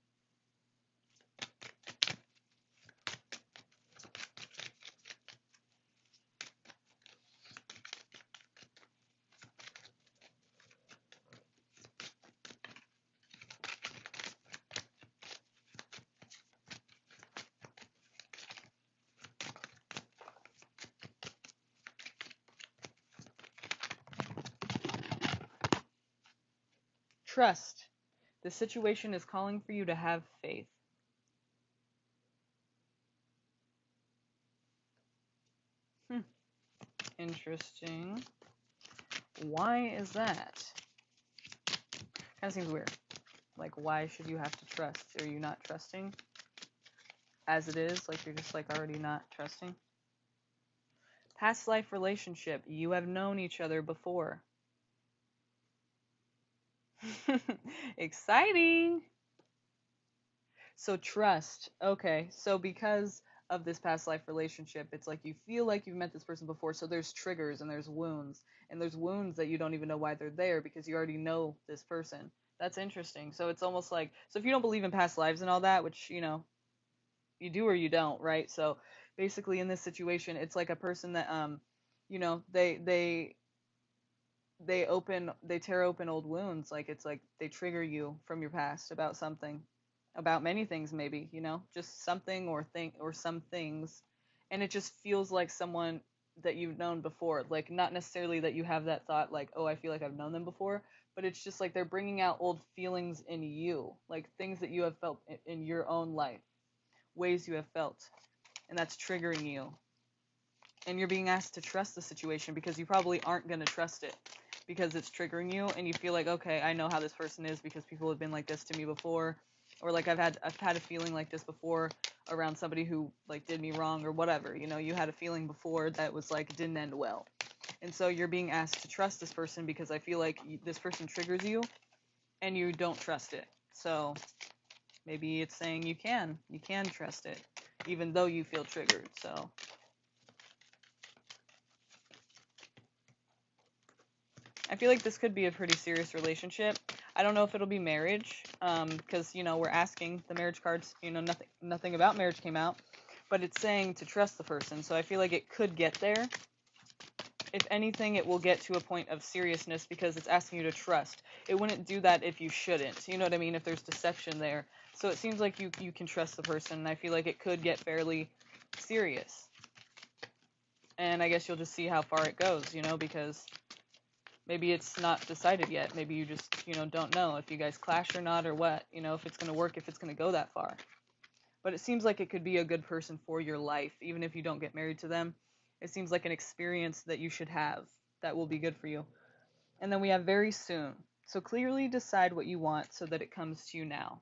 Trust. The situation is calling for you to have faith. Interesting. Why is that? Kind of seems weird. Like, why should you have to trust? Are you not trusting as it is? Like, you're just, like, already not trusting? Past life relationship. You have known each other before. Exciting. So trust. Okay. So because of this past life relationship, it's like you feel like you've met this person before. So there's triggers and there's wounds. And there's wounds that you don't even know why they're there, because you already know this person. That's interesting. So it's almost like, so if you don't believe in past lives and all that, which, you do or you don't, right? So basically in this situation, it's like a person that, they tear open old wounds. Like, it's like they trigger you from your past about something, about many things, maybe, just something or some things. And it just feels like someone that you've known before. Like, not necessarily that you have that thought like, oh, I feel like I've known them before, but it's just like they're bringing out old feelings in you, like things that you have felt in your own life, ways you have felt, and that's triggering you. And you're being asked to trust the situation, because you probably aren't going to trust it, because it's triggering you, and you feel like, okay, I know how this person is because people have been like this to me before, or like I've had a feeling like this before around somebody who like did me wrong or whatever. You had a feeling before that was like didn't end well. And so you're being asked to trust this person, because I feel like this person triggers you and you don't trust it. So maybe it's saying you can trust it even though you feel triggered. So I feel like this could be a pretty serious relationship. I don't know if it'll be marriage, because we're asking the marriage cards. Nothing about marriage came out, but it's saying to trust the person. So I feel like it could get there. If anything, it will get to a point of seriousness because it's asking you to trust. It wouldn't do that if you shouldn't. You know what I mean? If there's deception there. So it seems like you can trust the person, and I feel like it could get fairly serious. And I guess you'll just see how far it goes, because maybe it's not decided yet. Maybe you just, don't know if you guys clash or not or what, if it's going to work, if it's going to go that far. But it seems like it could be a good person for your life, even if you don't get married to them. It seems like an experience that you should have that will be good for you. And then we have very soon. So clearly decide what you want so that it comes to you now.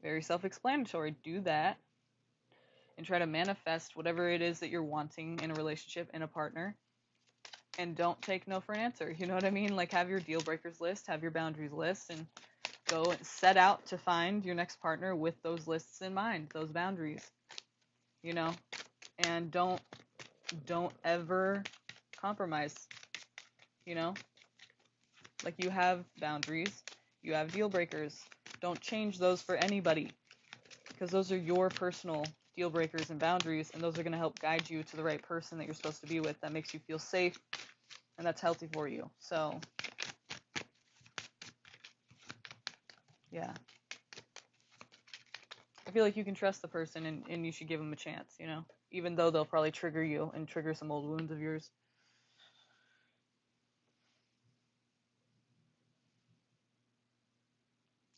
Very self-explanatory. Do that and try to manifest whatever it is that you're wanting in a relationship, in a partner. And don't take no for an answer. You know what I mean? Like, have your deal breakers list, have your boundaries list, and go and set out to find your next partner with those lists in mind, those boundaries. And don't ever compromise. Like, you have boundaries, you have deal breakers. Don't change those for anybody, because those are your personal deal breakers and boundaries, and those are going to help guide you to the right person that you're supposed to be with, that makes you feel safe, and that's healthy for you. So, yeah. I feel like you can trust the person, and you should give them a chance, even though they'll probably trigger you and trigger some old wounds of yours.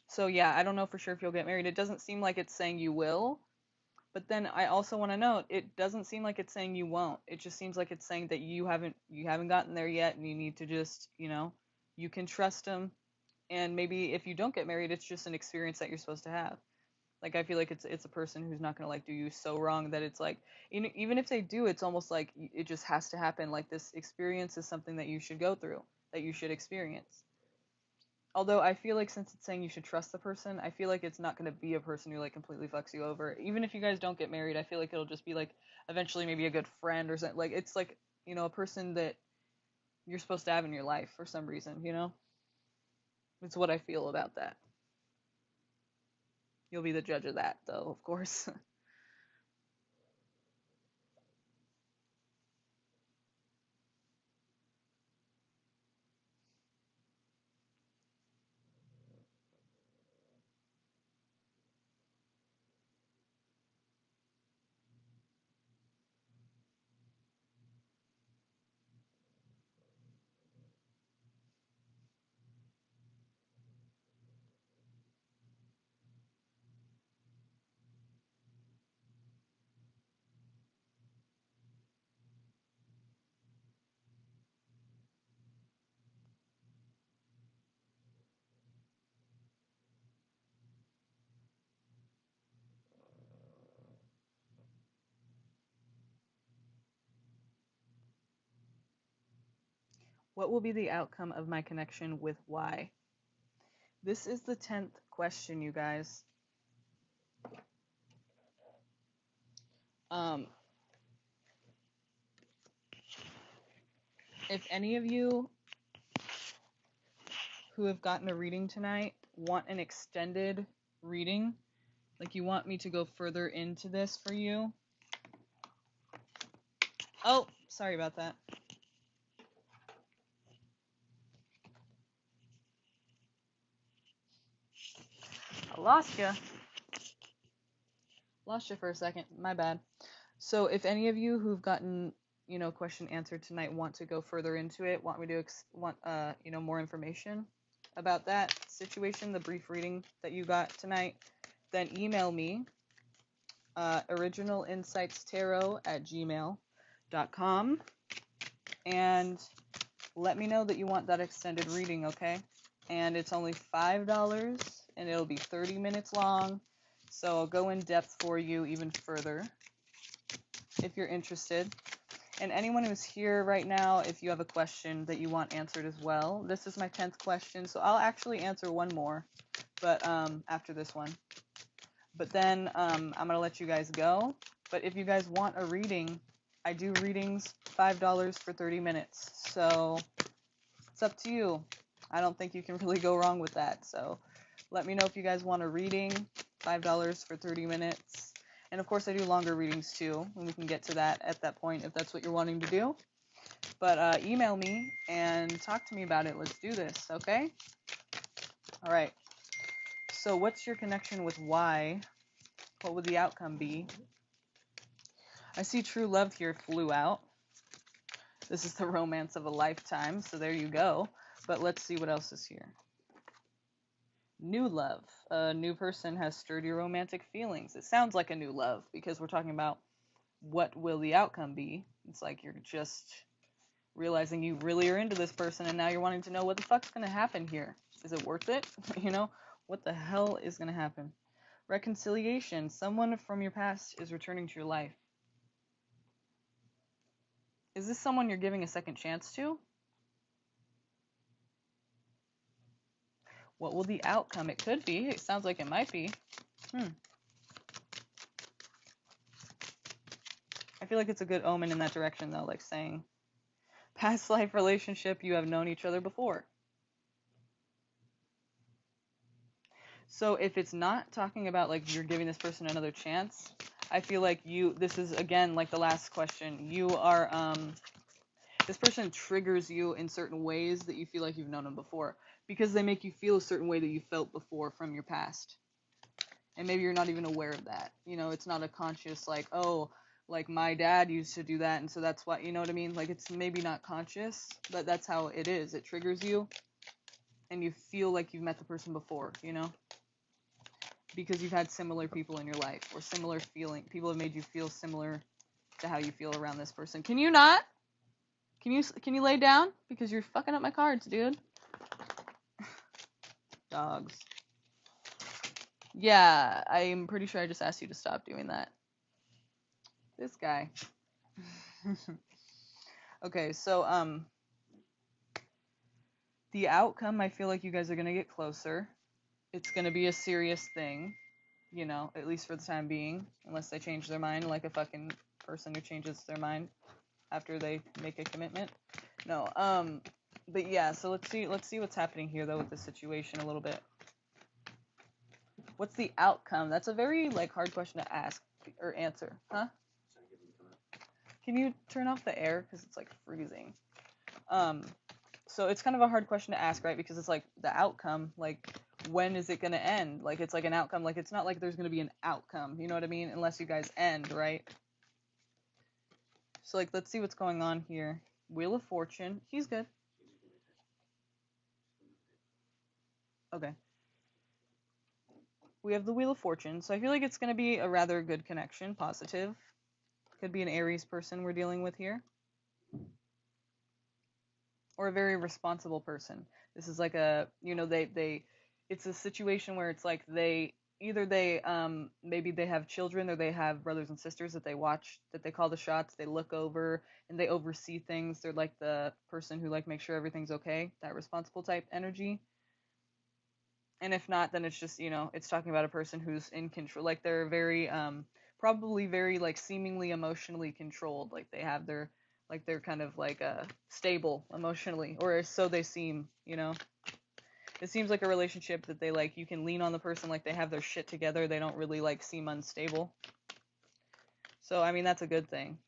So, yeah, I don't know for sure if you'll get married. It doesn't seem like it's saying you will. But then I also want to note, it doesn't seem like it's saying you won't. It just seems like it's saying that you haven't gotten there yet, and you need to just, you can trust them. And maybe if you don't get married, it's just an experience that you're supposed to have. Like, I feel like it's a person who's not gonna like do you so wrong that it's like, even if they do, it's almost like it just has to happen. Like, this experience is something that you should go through, that you should experience. Although I feel like since it's saying you should trust the person, I feel like it's not going to be a person who like completely fucks you over. Even if you guys don't get married, I feel like it'll just be like eventually maybe a good friend or something. Like, it's like, a person that you're supposed to have in your life for some reason. It's what I feel about that. You'll be the judge of that, though, of course. What will be the outcome of my connection with Y? This is the 10th question, you guys. Um, if any of you who have gotten a reading tonight want an extended reading, like you want me to go further into this for you. Oh, sorry about that. I lost you. Lost you for a second. My bad. So if any of you who've gotten, question answered tonight want to go further into it, want me to want more information about that situation, the brief reading that you got tonight, then email me originalinsightstarot@gmail.com and let me know that you want that extended reading, okay? And it's only $5 and it'll be 30 minutes long. So I'll go in depth for you even further if you're interested. And anyone who's here right now, if you have a question that you want answered as well, this is my 10th question, so I'll actually answer one more, but after this one. But then I'm going to let you guys go. But if you guys want a reading, I do readings $5 for 30 minutes. So It's up to you. I don't think you can really go wrong with that. So let me know if you guys want a reading. $5 for 30 minutes. And of course, I do longer readings too, and we can get to that at that point if that's what you're wanting to do. But email me and talk to me about it. Let's do this, okay? All right. So what's your connection with why? What would the outcome be? I see true love here flew out. This is the romance of a lifetime, so there you go. But let's see what else is here. New love. A new person has sturdy romantic feelings. It sounds like a new love because we're talking about what will the outcome be. It's like you're just realizing you really are into this person and now you're wanting to know what the fuck's going to happen here. Is it worth it? You know, what the hell is going to happen? Reconciliation. Someone from your past is returning to your life. Is this someone you're giving a second chance to? What will the outcome? It could be. It sounds like it might be. I feel like it's a good omen in that direction, though, like saying, past life relationship, you have known each other before. So if it's not talking about, like, you're giving this person another chance, I feel like this is, again, like the last question, you are, this person triggers you in certain ways that you feel like you've known them before, because they make you feel a certain way that you felt before from your past. And maybe you're not even aware of that. You know, it's not a conscious, like, oh, like my dad used to do that, and so that's why, you know what I mean? Like, it's maybe not conscious, but that's how it is. It triggers you, and you feel like you've met the person before, you know? Because you've had similar people in your life, or similar feeling. People have made you feel similar to how you feel around this person. Can you not? Can you lay down? Because you're fucking up my cards, dude. Dogs. Yeah, I'm pretty sure I just asked you to stop doing that. This guy. Okay, so, the outcome, I feel like you guys are gonna get closer. It's gonna be a serious thing, you know, at least for the time being, unless they change their mind, like a fucking person who changes their mind after they make a commitment. No, but yeah, so let's see what's happening here, though, with the situation a little bit. What's the outcome? That's a very, like, hard question to ask or answer, huh? Can you turn off the air? Because it's, like, freezing. So it's kind of a hard question to ask, right? Because it's, like, the outcome, like, when is it going to end? Like, it's, like, an outcome. Like, it's not like there's going to be an outcome, you know what I mean? Unless you guys end, right? So, like, let's see what's going on here. Wheel of Fortune. He's good. Okay. We have the Wheel of Fortune. So I feel like it's going to be a rather good connection. Positive. Could be an Aries person we're dealing with here. Or a very responsible person. This is like a, you know, it's a situation where it's like maybe they have children or they have brothers and sisters that they watch, that they call the shots, they look over and they oversee things. They're like the person who, like, makes sure everything's okay, that responsible type energy. And if not, then it's just, you know, it's talking about a person who's in control, like they're very, probably very, like, seemingly emotionally controlled, like they have their, like they're kind of like stable emotionally, or so they seem, you know. It seems like a relationship that they, like, you can lean on the person, like they have their shit together, they don't really, like, seem unstable. So, I mean, that's a good thing.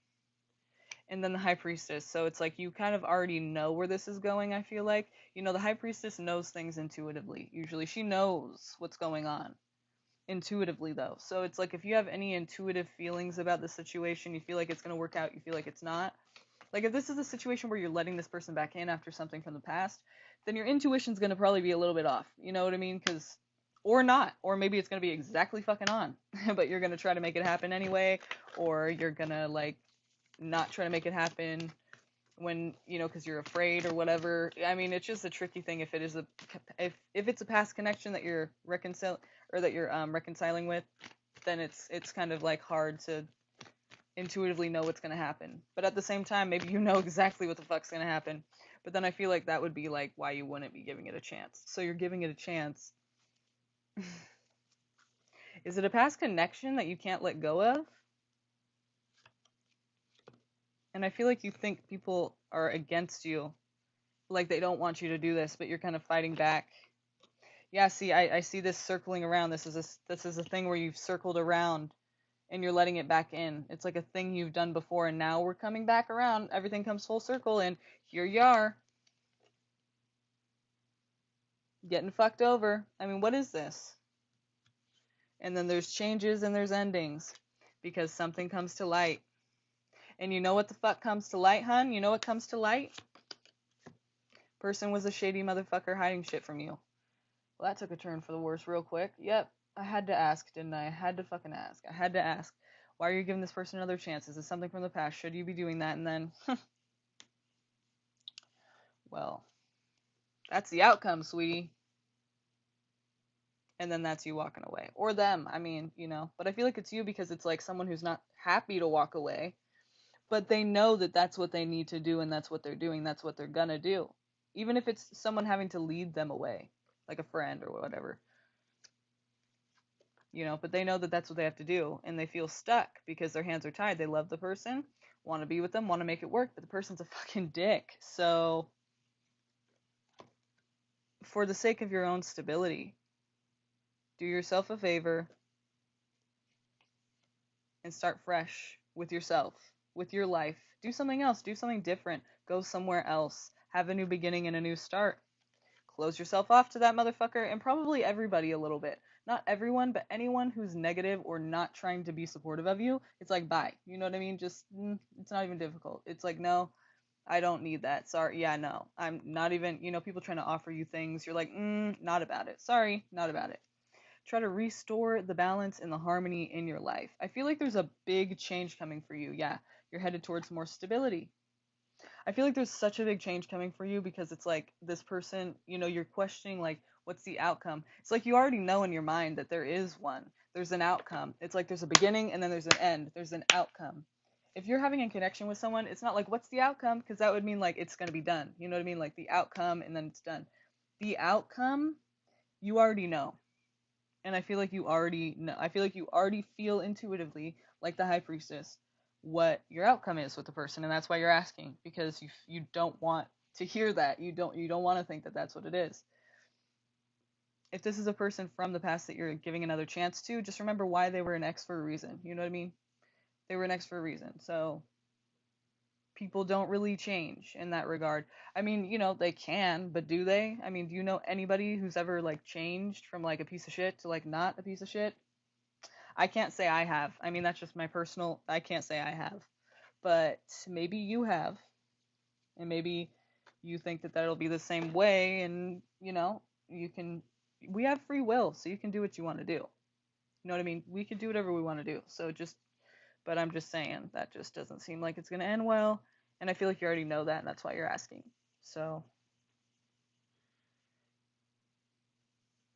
And then the High Priestess, so it's like you kind of already know where this is going, I feel like. You know, the High Priestess knows things intuitively. Usually she knows what's going on. Intuitively, though. So it's like if you have any intuitive feelings about the situation, you feel like it's going to work out, you feel like it's not. Like, if this is a situation where you're letting this person back in after something from the past, then your intuition's going to probably be a little bit off. You know what I mean? Or not. Or maybe it's going to be exactly fucking on. But you're going to try to make it happen anyway. Or you're going to, like, not try to make it happen when, you know, because you're afraid or whatever. I mean, it's just a tricky thing if it's a past connection that you're reconciling with, then it's kind of, like, hard to intuitively know what's going to happen. But at the same time, maybe you know exactly what the fuck's going to happen. But then I feel like that would be, like, why you wouldn't be giving it a chance. So you're giving it a chance. Is it a past connection that you can't let go of? And I feel like you think people are against you Like they don't want you to do this, but you're kind of fighting back. Yeah, see, I see this circling around. This is a thing where you've circled around and you're letting it back in. It's like a thing you've done before, and now we're coming back around. Everything comes full circle, and here you are, getting fucked over. I mean, what is this? And then there's changes and there's endings because something comes to light. And you know what the fuck comes to light, hun? You know what comes to light? Person was a shady motherfucker hiding shit from you. Well, that took a turn for the worse real quick. Yep, I had to ask, didn't I? I had to fucking ask. I had to ask. Why are you giving this person another chance? Is it something from the past? Should you be doing that? And then, well, that's the outcome, sweetie. And then that's you walking away. Or them, I mean, But I feel like it's you because it's like someone who's not happy to walk away, but they know that that's what they need to do and that's what they're doing. That's what they're gonna do. Even if it's someone having to lead them away, like a friend or whatever. But they know that that's what they have to do, and they feel stuck because their hands are tied. They love the person, want to be with them, want to make it work, but the person's a fucking dick. So, for the sake of your own stability, do yourself a favor and start fresh with yourself, with your life. Do something else, do something different, go somewhere else, have a new beginning and a new start. Close yourself off to that motherfucker, and probably everybody a little bit. Not everyone, but anyone who's negative or not trying to be supportive of you, it's like, bye. You know what I mean? Just, it's not even difficult. It's like, no, I don't need that. Sorry. Yeah, no. I'm not even, people trying to offer you things. You're like, not about it. Sorry, not about it. Try to restore the balance and the harmony in your life. I feel like there's a big change coming for you. Yeah, you're headed towards more stability. I feel like there's such a big change coming for you because it's like this person, you're questioning like what's the outcome. It's like you already know in your mind that there is one. There's an outcome. It's like there's a beginning and then there's an end. There's an outcome. If you're having a connection with someone, it's not like what's the outcome, because that would mean like it's going to be done. You know what I mean? Like the outcome and then it's done. The outcome, you already know. And I feel like you already know. I feel like you already feel intuitively, like the high priestess, what your outcome is with the person, and that's why you're asking, because you don't want to hear that. You don't want to think that that's what it is. If this is a person from the past that you're giving another chance to, just remember why they were an ex for a reason. You know what I mean? They were an ex for a reason. So people don't really change in that regard. I mean, they can, but do they? I mean, do you know anybody who's ever like changed from like a piece of shit to like not a piece of shit? I can't say I have. I mean, that's just my personal, I can't say I have. But maybe you have. And maybe you think that that'll be the same way, and we have free will, so you can do what you want to do. You know what I mean? We can do whatever we want to do. But I'm just saying that just doesn't seem like it's going to end well, and I feel like you already know that, and that's why you're asking. So,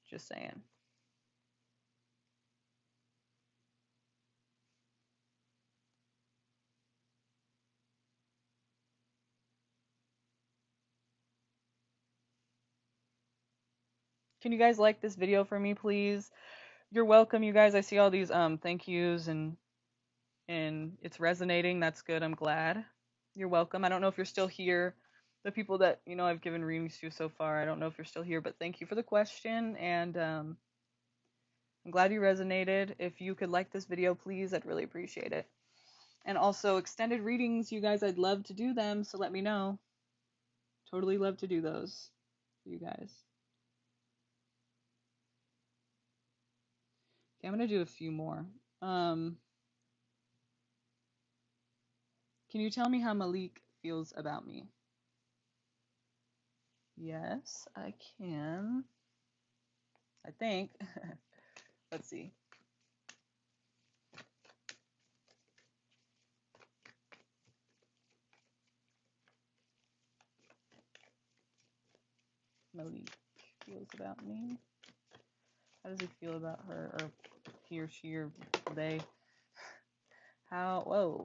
just saying. Can you guys like this video for me, please? You're welcome, you guys. I see all these thank yous, and it's resonating. That's good. I'm glad. You're welcome. I don't know if you're still here. The people that I've given readings to so far, I don't know if you're still here, but thank you for the question, and I'm glad you resonated. If you could like this video, please, I'd really appreciate it. And also extended readings, you guys, I'd love to do them, so let me know. Totally love to do those for you guys. Okay, I'm gonna do a few more. Can you tell me how Malik feels about me? Yes, I can. I think. Let's see. Malik feels about me. How does he feel about her, or he or she or they? Whoa.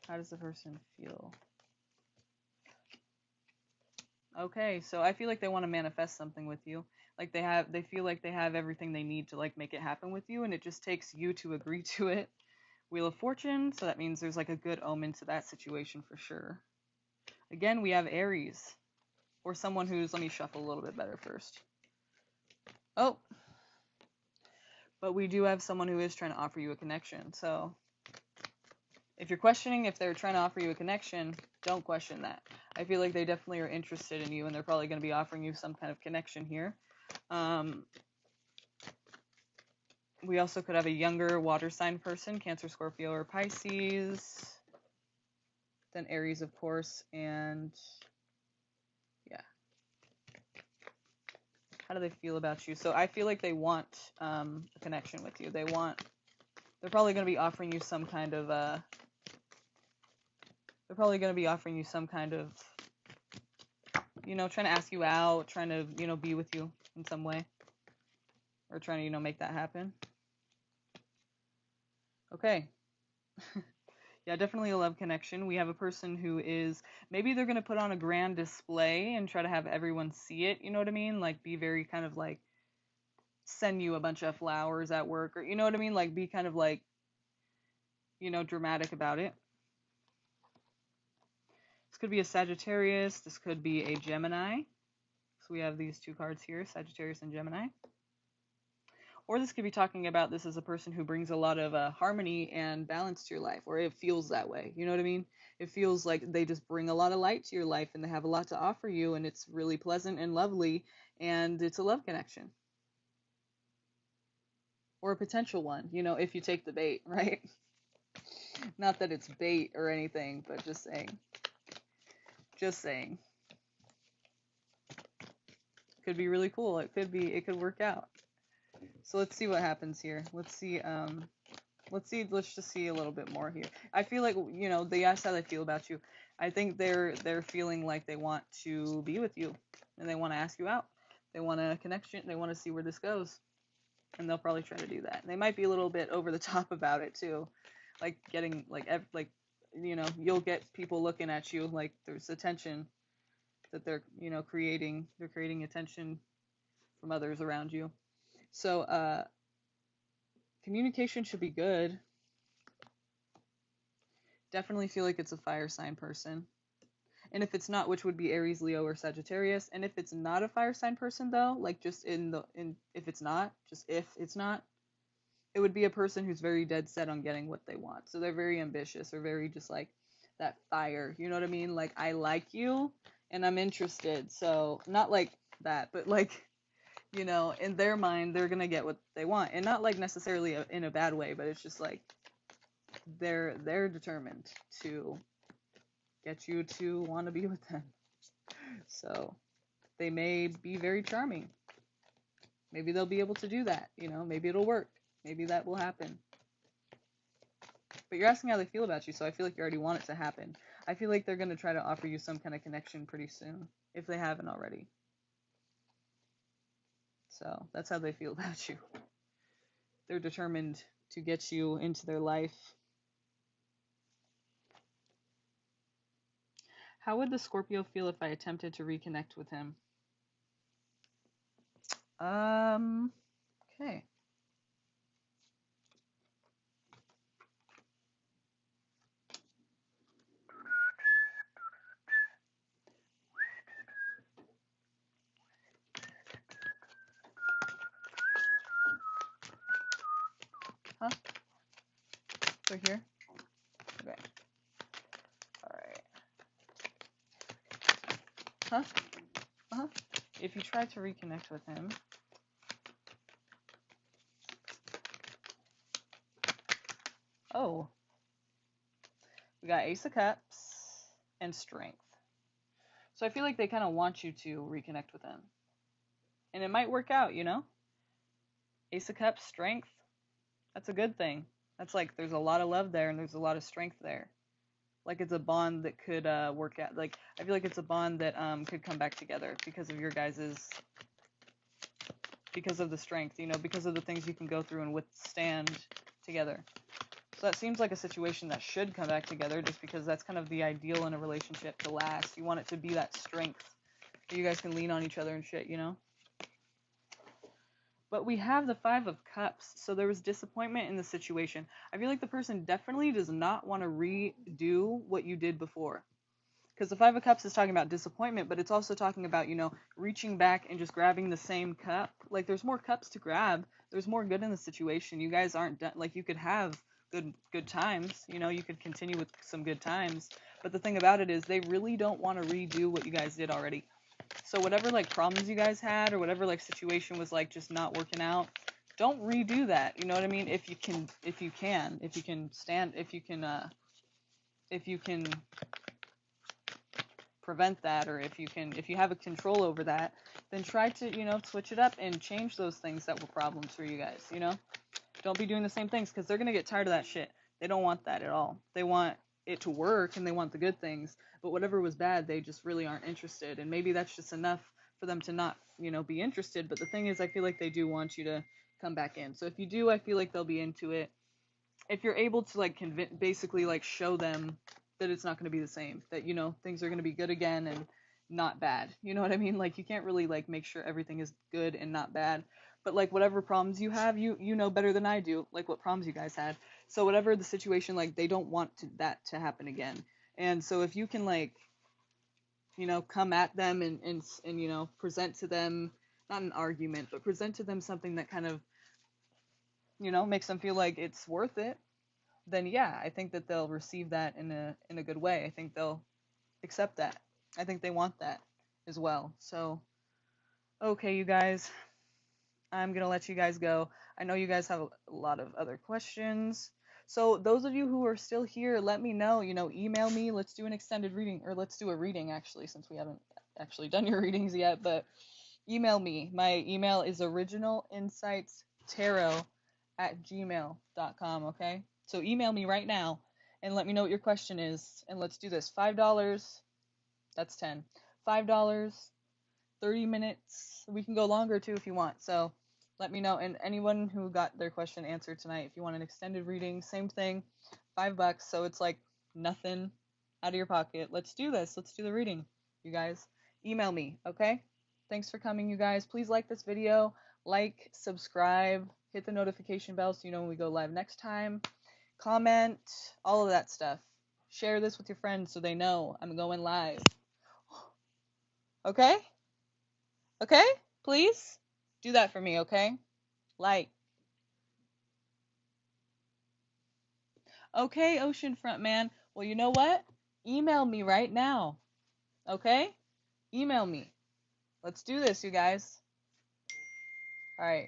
How does the person feel? Okay, so I feel like they want to manifest something with you. Like they feel like they have everything they need to like make it happen with you, and it just takes you to agree to it. Wheel of Fortune, so that means there's like a good omen to that situation for sure. Again, we have Aries, or someone who's, let me shuffle a little bit better first. Oh, but we do have someone who is trying to offer you a connection. So if you're questioning if they're trying to offer you a connection, don't question that. I feel like they definitely are interested in you, and they're probably going to be offering you some kind of connection here. We also could have a younger water sign person, Cancer, Scorpio, or Pisces. Then Aries, of course, and yeah. How do they feel about you? So I feel like they want a connection with you. They're probably going to be offering you some kind of trying to ask you out, trying to, be with you in some way, or trying to, make that happen. Okay. Yeah, definitely a love connection. We have a person who is, maybe they're going to put on a grand display and try to have everyone see it, you know what I mean? Like, be very kind of like, send you a bunch of flowers at work, or, you know what I mean? Like, be kind of like, dramatic about it. This could be a Sagittarius. This could be a Gemini. So we have these two cards here, Sagittarius and Gemini. Or this could be talking about this as a person who brings a lot of harmony and balance to your life, or it feels that way. You know what I mean? It feels like they just bring a lot of light to your life, and they have a lot to offer you, and it's really pleasant and lovely, and it's a love connection. Or a potential one, if you take the bait, right? Not that it's bait or anything, but just saying. Just saying. Could be really cool. It could work out. So let's see what happens here. Let's just see a little bit more here. I feel like, they asked how they feel about you. I think they're feeling like they want to be with you, and they want to ask you out. They want a connection. They want to see where this goes, and they'll probably try to do that. They might be a little bit over the top about it too, like getting you'll get people looking at you, like there's attention that they're creating. They're creating attention from others around you. So communication should be good. Definitely feel like it's a fire sign person. And if it's not, which would be Aries, Leo, or Sagittarius, and if it's not a fire sign person though, like just if it's not, it would be a person who's very dead set on getting what they want. So they're very ambitious, or very just like that fire. You know what I mean? Like, I like you and I'm interested. So not like that, but like, in their mind, they're going to get what they want. And not like necessarily in a bad way, but it's just like they're determined to get you to want to be with them. So they may be very charming. Maybe they'll be able to do that. Maybe it'll work. Maybe that will happen. But you're asking how they feel about you, so I feel like you already want it to happen. I feel like they're going to try to offer you some kind of connection pretty soon, if they haven't already. So that's how they feel about you. They're determined to get you into their life. How would the Scorpio feel if I attempted to reconnect with him? Okay. Huh? Right here? Okay. Alright. Huh? Uh-huh. If you try to reconnect with him, oh, we got Ace of Cups and Strength. So I feel like they kind of want you to reconnect with him. And it might work out, Ace of Cups, Strength, that's a good thing. That's like, there's a lot of love there, and there's a lot of strength there. Like, it's a bond that could work out. Like, I feel like it's a bond that could come back together because of your guys's, because of the strength, because of the things you can go through and withstand together. So that seems like a situation that should come back together, just because that's kind of the ideal in a relationship to last. You want it to be that strength that you guys can lean on each other and shit, But we have the Five of Cups, so there was disappointment in the situation. I feel like the person definitely does not want to redo what you did before. Because the Five of Cups is talking about disappointment, but it's also talking about, reaching back and just grabbing the same cup. Like, there's more cups to grab. There's more good in the situation. You guys aren't done. Like, you could have good times. You could continue with some good times. But the thing about it is they really don't want to redo what you guys did already. So whatever, like, problems you guys had or whatever, like, situation was, like, just not working out, don't redo that. You know what I mean? If you can prevent that, or if you have a control over that, then try to, switch it up and change those things that were problems for you guys. Don't be doing the same things, because they're going to get tired of that shit. They don't want that at all. They want it to work and they want the good things, but whatever was bad, they just really aren't interested. And maybe that's just enough for them to not, be interested. But the thing is, I feel like they do want you to come back in. So if you do, I feel like they'll be into it. If you're able to, like, basically, like, show them that it's not going to be the same, that, things are going to be good again and not bad. You know what I mean? Like, you can't really, like, make sure everything is good and not bad. But, like, whatever problems you have, you know better than I do, like, what problems you guys had. So whatever the situation, like, they don't want that to happen again. And so if you can, like, come at them and present to them, not an argument, but present to them something that kind of, makes them feel like it's worth it, then yeah, I think that they'll receive that in a good way. I think they'll accept that. I think they want that as well. So, okay, you guys, I'm gonna let you guys go. I know you guys have a lot of other questions. So those of you who are still here, let me know. Email me. Let's do an extended reading, or let's do a reading actually, since we haven't actually done your readings yet. But email me. My email is originalinsightstarot@gmail.com. Okay. So email me right now and let me know what your question is. And let's do this. $5. That's 10. $5. 30 minutes. We can go longer too if you want. So let me know. And anyone who got their question answered tonight, if you want an extended reading, same thing, $5. So it's like nothing out of your pocket. Let's do this. Let's do the reading, you guys. Email me, okay? Thanks for coming, you guys. Please like this video, like, subscribe, hit the notification bell so you know when we go live next time. Comment, all of that stuff. Share this with your friends so they know I'm going live. Okay? Okay? Please? Do that for me, okay? Like. Okay, Oceanfront Man. Well, you know what? Email me right now. Okay? Email me. Let's do this, you guys. All right.